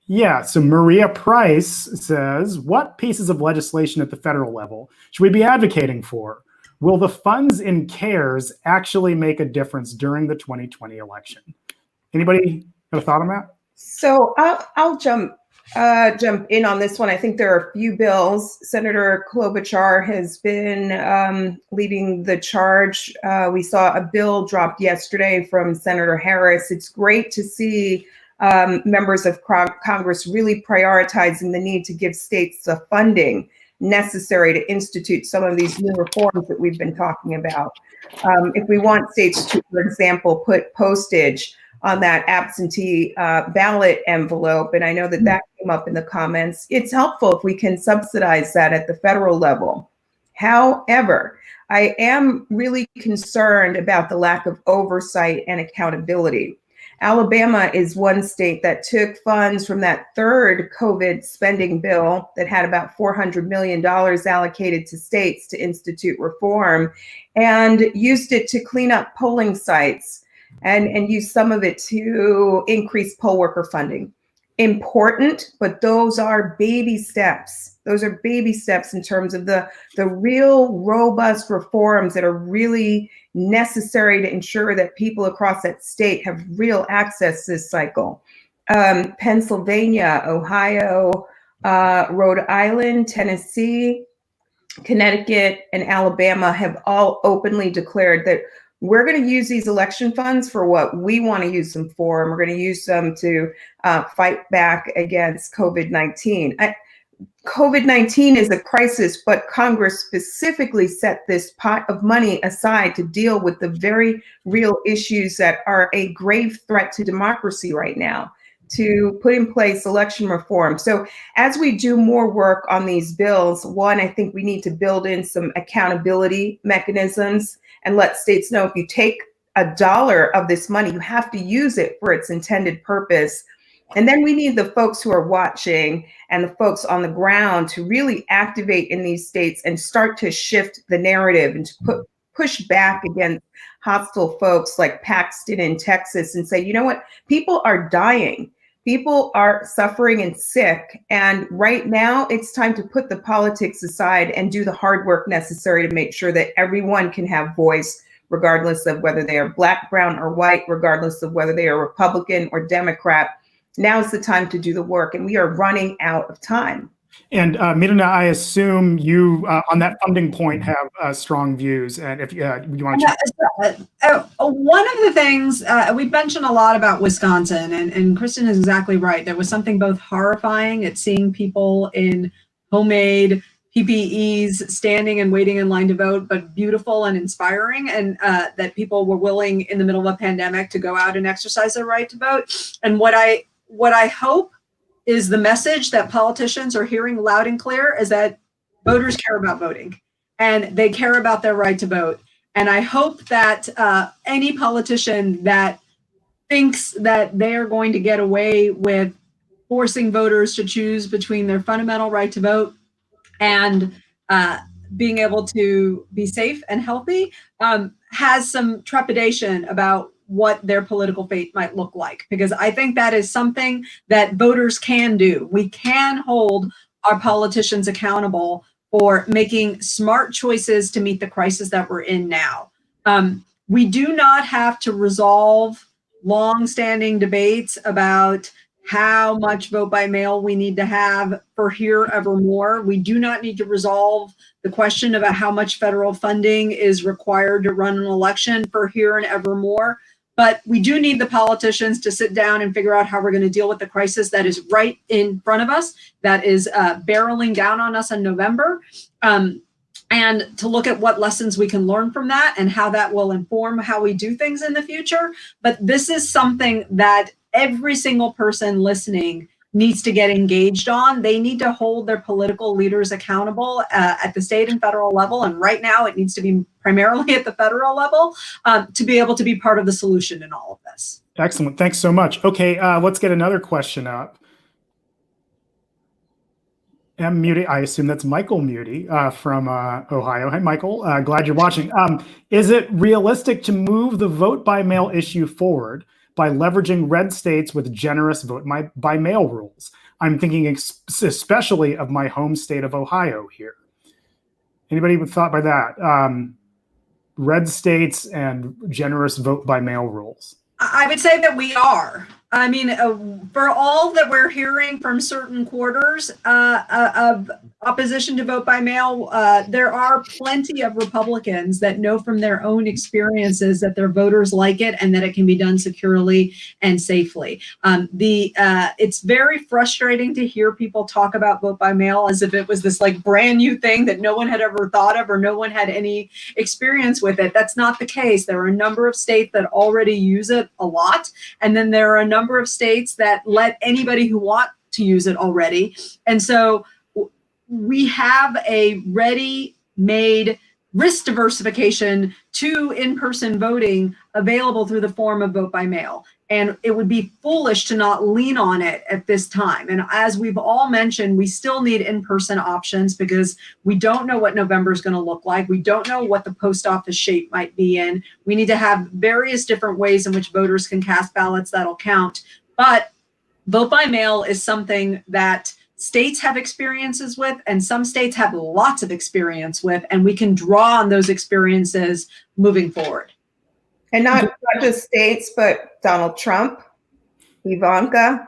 Yeah, so Maria Price says, what pieces of legislation at the federal level should we be advocating for? Will the funds in CARES actually make a difference during the 2020 election? Anybody got a thought on that? So I'll jump in on this one. I think there are a few bills. Senator Klobuchar has been leading the charge. We saw a bill dropped yesterday from Senator Harris. It's great to see members of Congress really prioritizing the need to give states the funding necessary to institute some of these new reforms that we've been talking about. If we want states to, for example, put postage on that absentee ballot envelope, and I know that that came up in the comments, it's helpful if we can subsidize that at the federal level. However, I am really concerned about the lack of oversight and accountability. Alabama is one state that took funds from that third COVID spending bill that had about $400 million allocated to states to institute reform and used it to clean up polling sites and use some of it to increase poll worker funding. Important, but those are baby steps. Those are baby steps in terms of the real robust reforms that are really necessary to ensure that people across that state have real access this cycle. Pennsylvania, Ohio, Rhode Island, Tennessee, Connecticut, and Alabama have all openly declared that we're going to use these election funds for what we want to use them for, and we're going to use them to fight back against COVID-19. COVID-19 is a crisis, but Congress specifically set this pot of money aside to deal with the very real issues that are a grave threat to democracy right now, to put in place election reform. So as we do more work on these bills, one, I think we need to build in some accountability mechanisms and let states know if you take $1 of this money, you have to use it for its intended purpose. And then we need the folks who are watching and the folks on the ground to really activate in these states and start to shift the narrative and to push back against hostile folks like Paxton in Texas and say, you know what, people are dying. People are suffering and sick. And right now it's time to put the politics aside and do the hard work necessary to make sure that everyone can have voice, regardless of whether they are Black, brown, or white, regardless of whether they are Republican or Democrat. Now's the time to do the work, and we are running out of time. And Myrna, I assume you, on that funding point, have strong views. And if you want to, one of the things we've mentioned a lot about Wisconsin, and Kristen is exactly right. There was something both horrifying at seeing people in homemade PPEs standing and waiting in line to vote, but beautiful and inspiring, and that people were willing in the middle of a pandemic to go out and exercise their right to vote. And what I hope is the message that politicians are hearing loud and clear is that voters care about voting and they care about their right to vote. And I hope that any politician that thinks that they are going to get away with forcing voters to choose between their fundamental right to vote and being able to be safe and healthy has some trepidation about what their political fate might look like, because I think that is something that voters can do. We can hold our politicians accountable for making smart choices to meet the crisis that we're in now. We do not have to resolve long-standing debates about how much vote by mail we need to have for here evermore. We do not need to resolve the question about how much federal funding is required to run an election for here and evermore. But we do need the politicians to sit down and figure out how we're going to deal with the crisis that is right in front of us, that is barreling down on us in November, and to look at what lessons we can learn from that and how that will inform how we do things in the future. But this is something that every single person listening needs to get engaged on. They need to hold their political leaders accountable at the state and federal level. And right now it needs to be primarily at the federal level to be able to be part of the solution in all of this. Excellent. Thanks so much. Okay, let's get another question up. M. Muty, I assume that's Michael Muty from Ohio. Hi, Michael. Glad you're watching. Is it realistic to move the vote by mail issue forward by leveraging red states with generous vote by mail rules? I'm thinking especially of my home state of Ohio here. Anybody with thought by that? Red states and generous vote by mail rules. I would say that we are. I mean, for all that we're hearing from certain quarters of opposition to vote by mail, there are plenty of Republicans that know from their own experiences that their voters like it and that it can be done securely and safely. It's very frustrating to hear people talk about vote by mail as if it was this like brand new thing that no one had ever thought of or no one had any experience with it. That's not the case. There are a number of states that already use it a lot. And then there are a number of states that let anybody who want to use it already. And so we have a ready-made risk diversification to in-person voting available through the form of vote by mail. And it would be foolish to not lean on it at this time. And as we've all mentioned, we still need in-person options because we don't know what November is going to look like. We don't know what the post office shape might be in. We need to have various different ways in which voters can cast ballots that'll count. But vote by mail is something that states have experiences with, and some states have lots of experience with, and we can draw on those experiences moving forward. And not just states, but Donald Trump, Ivanka,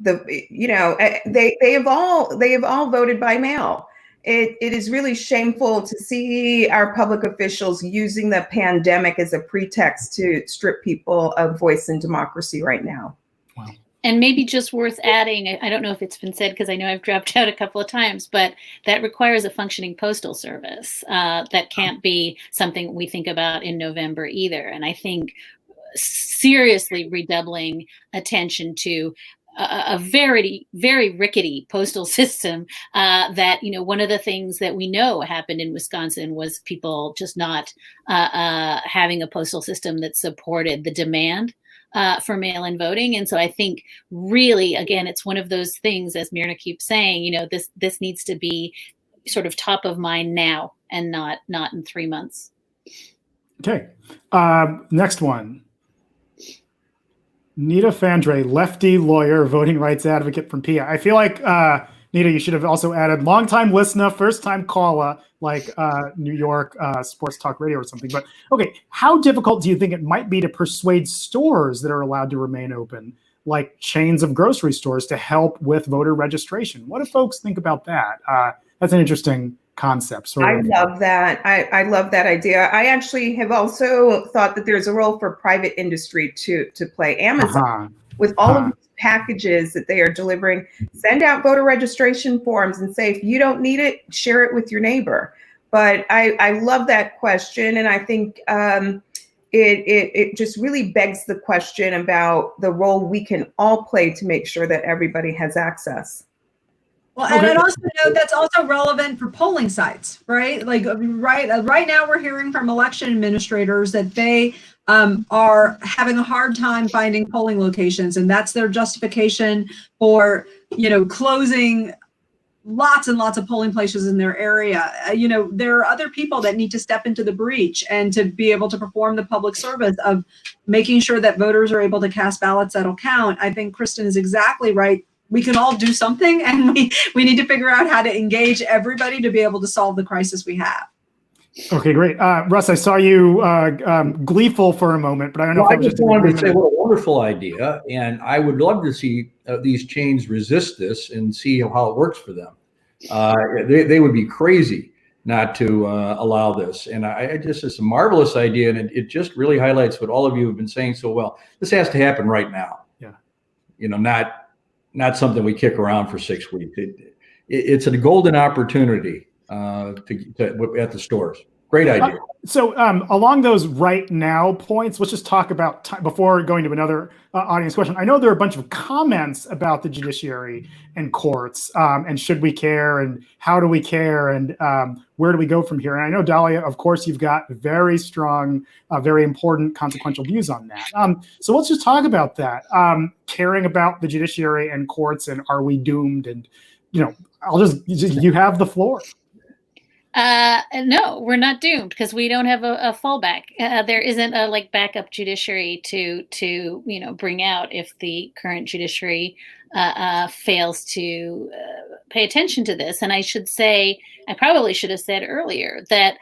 they have all voted by mail. It is really shameful to see our public officials using the pandemic as a pretext to strip people of voice and democracy right now. Wow. And maybe just worth adding, I don't know if it's been said because I know I've dropped out a couple of times, but that requires a functioning postal service. That can't be something we think about in November either. And I think seriously redoubling attention to a very, very rickety postal system that, one of the things that we know happened in Wisconsin was people just not having a postal system that supported the demand for mail-in voting. And so I think really, again, it's one of those things, as Myrna keeps saying, this needs to be sort of top of mind now and not in 3 months. Okay. Next one. Nita Fandre, lefty lawyer, voting rights advocate from PA. I feel like, Nita, you should have also added longtime listener, first time caller, like New York Sports Talk Radio or something. But okay, how difficult do you think it might be to persuade stores that are allowed to remain open, like chains of grocery stores, to help with voter registration? What do folks think about that? That's an interesting concept. I love that. I love that idea. I actually have also thought that there's a role for private industry to play. Amazon, with all of these packages that they are delivering, send out voter registration forms and say, if you don't need it, share it with your neighbor. But I love that question. And I think it just really begs the question about the role we can all play to make sure that everybody has access. Well, and I'd also note that's also relevant for polling sites, right? Like right now we're hearing from election administrators that they are having a hard time finding polling locations, and that's their justification for, closing lots and lots of polling places in their area. There are other people that need to step into the breach and to be able to perform the public service of making sure that voters are able to cast ballots that'll count. I think Kristen is exactly right. We can all do something, and we need to figure out how to engage everybody to be able to solve the crisis we have. Okay, great. Russ, I saw you gleeful for a moment, but I don't know if that was just wanted to say what a wonderful idea, and I would love to see these chains resist this and see how it works for them. They would be crazy not to allow this, and it's a marvelous idea, and it just really highlights what all of you have been saying so well. This has to happen right now. Yeah. Not something we kick around for 6 weeks. It's a golden opportunity at the stores. Great idea. So along those right now points, let's just talk about before going to another audience question. I know there are a bunch of comments about the judiciary and courts, and should we care, and how do we care, and where do we go from here? And I know, Dahlia, of course, you've got very strong, very important, consequential views on that. So let's just talk about that. Caring about the judiciary and courts, and are we doomed? And you have the floor. No, we're not doomed because we don't have a fallback. There isn't a backup judiciary to bring out if the current judiciary fails to pay attention to this. And I should say, I probably should have said earlier that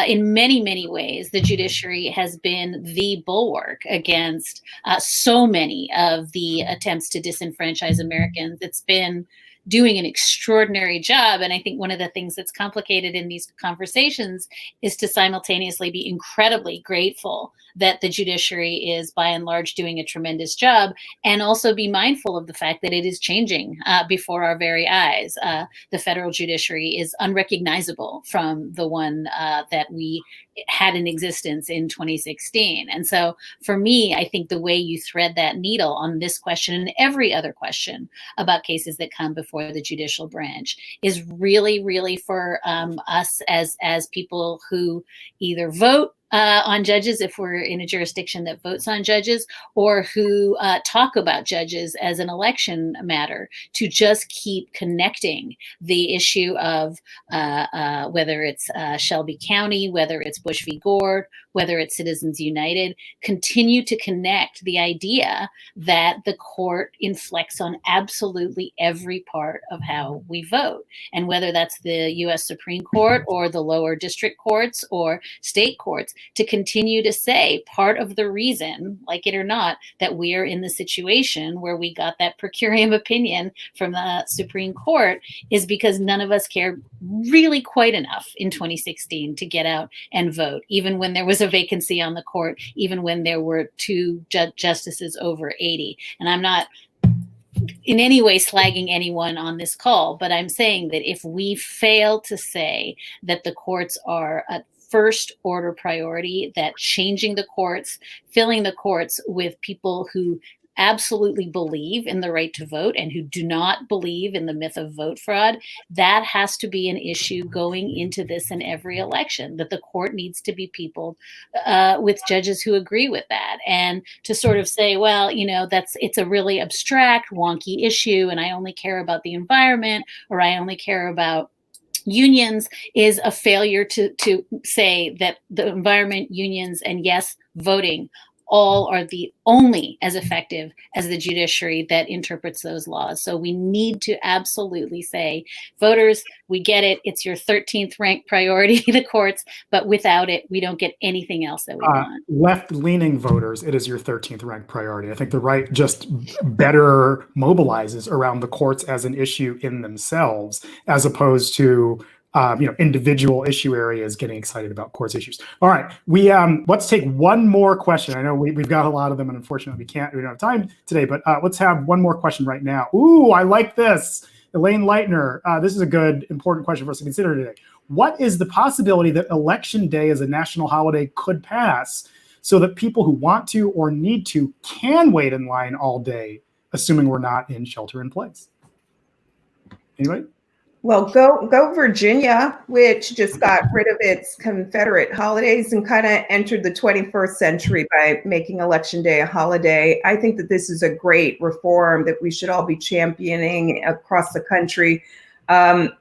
in many, many ways, the judiciary has been the bulwark against so many of the attempts to disenfranchise Americans. It's been doing an extraordinary job. And I think one of the things that's complicated in these conversations is to simultaneously be incredibly grateful that the judiciary is by and large doing a tremendous job, and also be mindful of the fact that it is changing before our very eyes. The federal judiciary is unrecognizable from the one that we had in existence in 2016. And so for me, I think the way you thread that needle on this question and every other question about cases that come before the judicial branch is really, really for us as people who either vote on judges, if we're in a jurisdiction that votes on judges, or who talk about judges as an election matter, to just keep connecting the issue of whether it's Shelby County, whether it's Bush v. Gore, whether it's Citizens United, continue to connect the idea that the court inflects on absolutely every part of how we vote. And whether that's the U.S. Supreme Court or the lower district courts or state courts, to continue to say part of the reason, like it or not, that we are in the situation where we got that per curiam opinion from the Supreme Court is because none of us cared really quite enough in 2016 to get out and vote, even when there was a vacancy on the court, even when there were two justices over 80. And I'm not in any way slagging anyone on this call, but I'm saying that if we fail to say that the courts are a first order priority, that changing the courts, filling the courts with people who absolutely believe in the right to vote and who do not believe in the myth of vote fraud, that has to be an issue going into this and every election, that the court needs to be peopled with judges who agree with that. And to sort of say, well, you know, it's a really abstract, wonky issue, and I only care about the environment, or I only care about unions, is a failure to say that the environment, unions, and yes, voting all are the only as effective as the judiciary that interprets those laws. So we need to absolutely say, voters, we get it. It's your 13th ranked priority, the courts, but without it, we don't get anything else that we want. Left-leaning voters, it is your 13th ranked priority. I think the right just better mobilizes around the courts as an issue in themselves, as opposed to individual issue areas getting excited about courts issues. All right, we let's take one more question. I know we've got a lot of them, and unfortunately we don't have time today, but let's have one more question right now. Ooh, I like this. Elaine Leitner, this is a good, important question for us to consider today. What is the possibility that Election Day as a national holiday could pass so that people who want to or need to can wait in line all day, assuming we're not in shelter in place? Anybody? Well, go Virginia, which just got rid of its Confederate holidays and kind of entered the 21st century by making Election Day a holiday. I think that this is a great reform that we should all be championing across the country. Kind of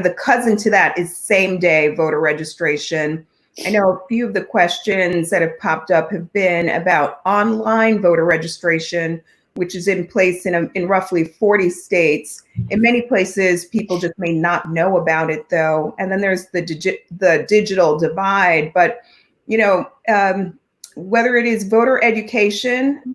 the cousin to that is same-day voter registration. I know a few of the questions that have popped up have been about online voter registration, which is in place in roughly 40 states. In many places, people just may not know about it, though. And then there's the digital divide. But, whether it is voter education,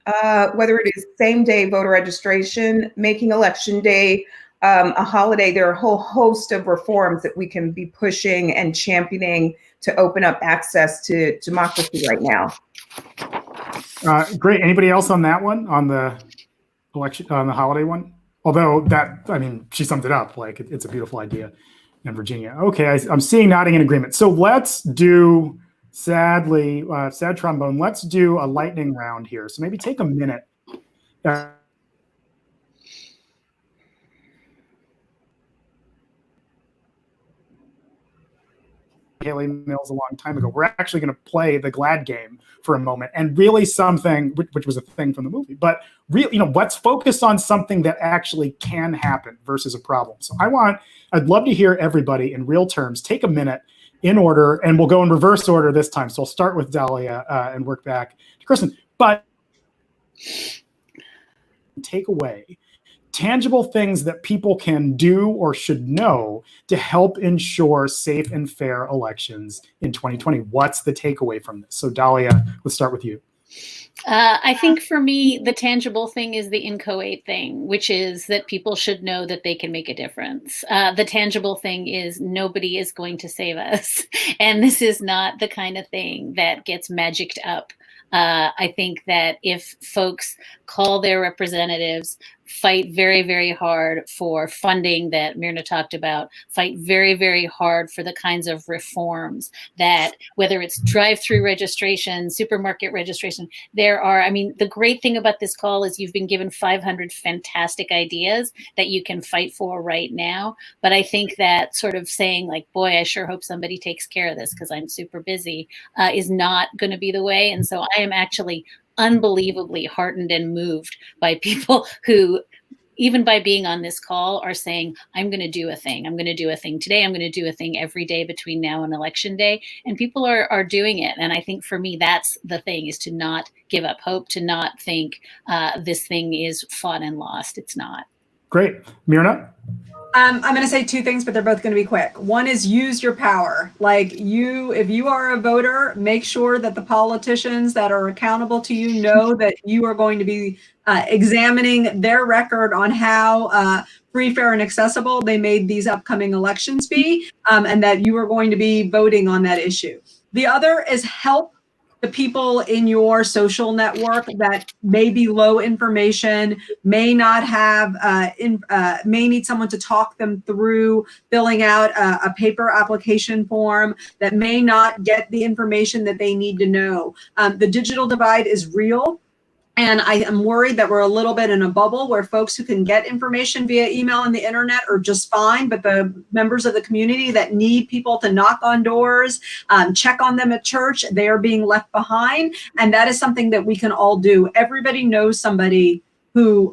whether it is same-day voter registration, making Election Day a holiday, there are a whole host of reforms that we can be pushing and championing to open up access to democracy right now. Great. Anybody else on that one, on the election, on the holiday one? Although she summed it up. Like it's a beautiful idea in Virginia. Okay, I'm seeing nodding in agreement. So let's do, sad trombone. Let's do a lightning round here. So maybe take a minute. Haley Mills a long time ago. We're actually going to play the Glad game for a moment, and really something which was a thing from the movie, but really, let's focus on something that actually can happen versus a problem. So I'd love to hear everybody in real terms take a minute in order, and we'll go in reverse order this time. So I'll start with Dahlia and work back to Kristen. But take away tangible things that people can do or should know to help ensure safe and fair elections in 2020. What's the takeaway from this? So Dahlia, let's start with you. I think for me, the tangible thing is the inchoate thing, which is that people should know that they can make a difference. The tangible thing is nobody is going to save us. And this is not the kind of thing that gets magicked up. I think that if folks call their representatives, fight very, very hard for funding that Myrna talked about, fight very, very hard for the kinds of reforms that, whether it's drive-through registration, supermarket registration, the great thing about this call is you've been given 500 fantastic ideas that you can fight for right now. But I think that sort of saying like, boy, I sure hope somebody takes care of this because I'm super busy, is not going to be the way. And so I am actually unbelievably heartened and moved by people who, even by being on this call, are saying, I'm going to do a thing. I'm going to do a thing today. I'm going to do a thing every day between now and election day. And people are doing it. And I think for me, that's the thing, is to not give up hope, to not think this thing is fought and lost. It's not. Great. Myrna? I'm going to say two things, but they're both going to be quick. One is use your power. If you are a voter, make sure that the politicians that are accountable to you know that you are going to be examining their record on how free, fair, and accessible they made these upcoming elections be, and that you are going to be voting on that issue. The other is help the people in your social network that may be low information, may not have, may need someone to talk them through filling out a paper application form, that may not get the information that they need to know. The digital divide is real. And I am worried that we're a little bit in a bubble where folks who can get information via email and the internet are just fine, but the members of the community that need people to knock on doors, check on them at church, they are being left behind. And that is something that we can all do. Everybody knows somebody who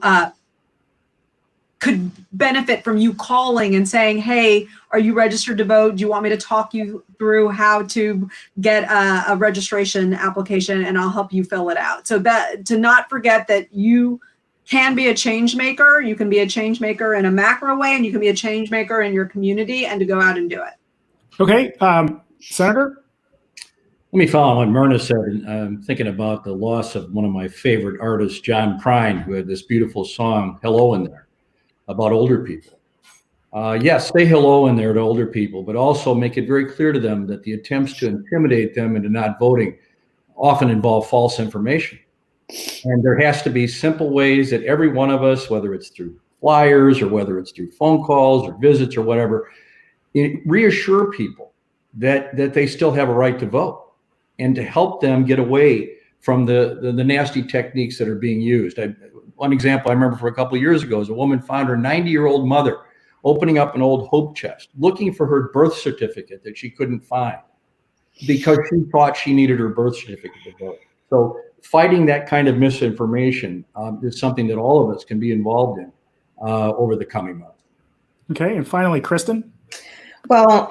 could benefit from you calling and saying, hey, are you registered to vote? Do you want me to talk you through how to get a registration application, and I'll help you fill it out? So that, to not forget that you can be a change maker. You can be a change maker in a macro way, and you can be a change maker in your community, and to go out and do it. Okay. Senator? Let me follow on what Myrna said. I'm thinking about the loss of one of my favorite artists, John Prine, who had this beautiful song, Hello in There, about older people. Yes, say hello in there to older people, but also make it very clear to them that the attempts to intimidate them into not voting often involve false information. And there has to be simple ways that every one of us, whether it's through flyers or whether it's through phone calls or visits or whatever, reassure people that they still have a right to vote, and to help them get away from the nasty techniques that are being used. One example I remember for a couple of years ago is a woman found her 90-year-old mother opening up an old hope chest, looking for her birth certificate that she couldn't find because she thought she needed her birth certificate to vote. So fighting that kind of misinformation is something that all of us can be involved in over the coming months. Okay, and finally, Kristen? Well,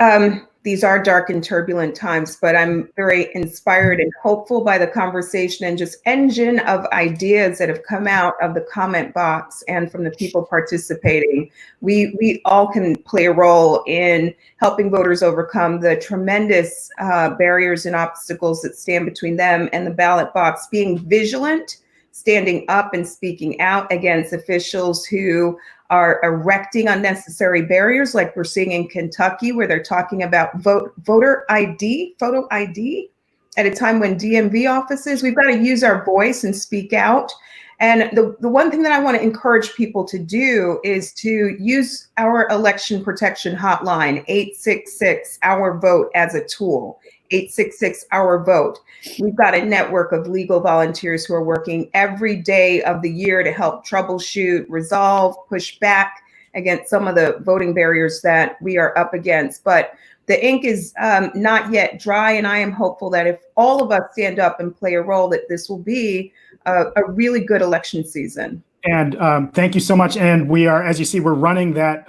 these are dark and turbulent times, but I'm very inspired and hopeful by the conversation and just engine of ideas that have come out of the comment box and from the people participating. We all can play a role in helping voters overcome the tremendous barriers and obstacles that stand between them and the ballot box, being vigilant, standing up and speaking out against officials who are erecting unnecessary barriers, like we're seeing in Kentucky, where they're talking about voter ID, photo ID, at a time when DMV offices, we've got to use our voice and speak out. And the one thing that I want to encourage people to do is to use our election protection hotline, 866 Our Vote, as a tool. 866 Our Vote. We've got a network of legal volunteers who are working every day of the year to help troubleshoot, resolve, push back against some of the voting barriers that we are up against. But the ink is not yet dry, and I am hopeful that if all of us stand up and play a role, that this will be a really good election season. And thank you so much. And we are, as you see, we're running that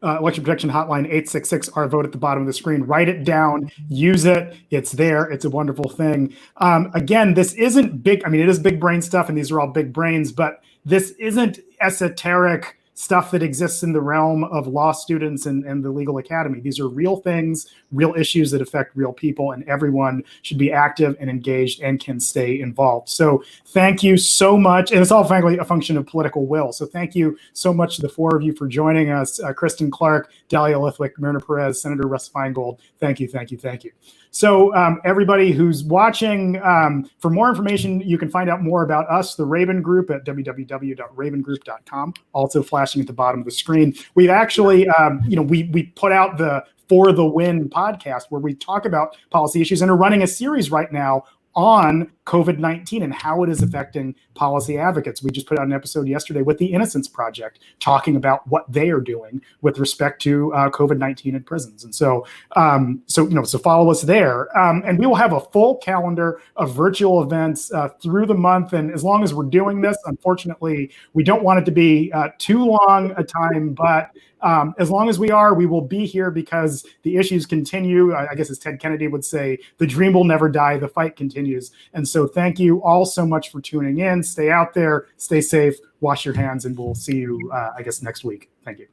election protection hotline, 866 Our Vote, at the bottom of the screen. Write it down, use it. It's there. It's a wonderful thing. Again, this isn't big. I mean, it is big brain stuff, and these are all big brains, but this isn't esoteric stuff that exists in the realm of law students and the legal academy. These are real things, real issues that affect real people, and everyone should be active and engaged and can stay involved. So thank you so much. And it's all frankly a function of political will. So thank you so much to the four of you for joining us. Kristen Clarke, Dahlia Lithwick, Myrna Pérez, Senator Russ Feingold. Thank you, thank you, thank you. So everybody who's watching, for more information, you can find out more about us, the Raben Group, at www.rabengroup.com, also flashing at the bottom of the screen. We've actually, we put out the For the Win podcast where we talk about policy issues and are running a series right now on COVID-19 and how it is affecting policy advocates. We just put out an episode yesterday with the Innocence Project talking about what they are doing with respect to COVID-19 in prisons. And so follow us there. And we will have a full calendar of virtual events through the month. And as long as we're doing this, unfortunately, we don't want it to be too long a time, but as long as we are, we will be here because the issues continue. I guess as Ted Kennedy would say, the dream will never die, the fight continues. And so thank you all so much for tuning in. Stay out there, stay safe, wash your hands, and we'll see you, next week. Thank you.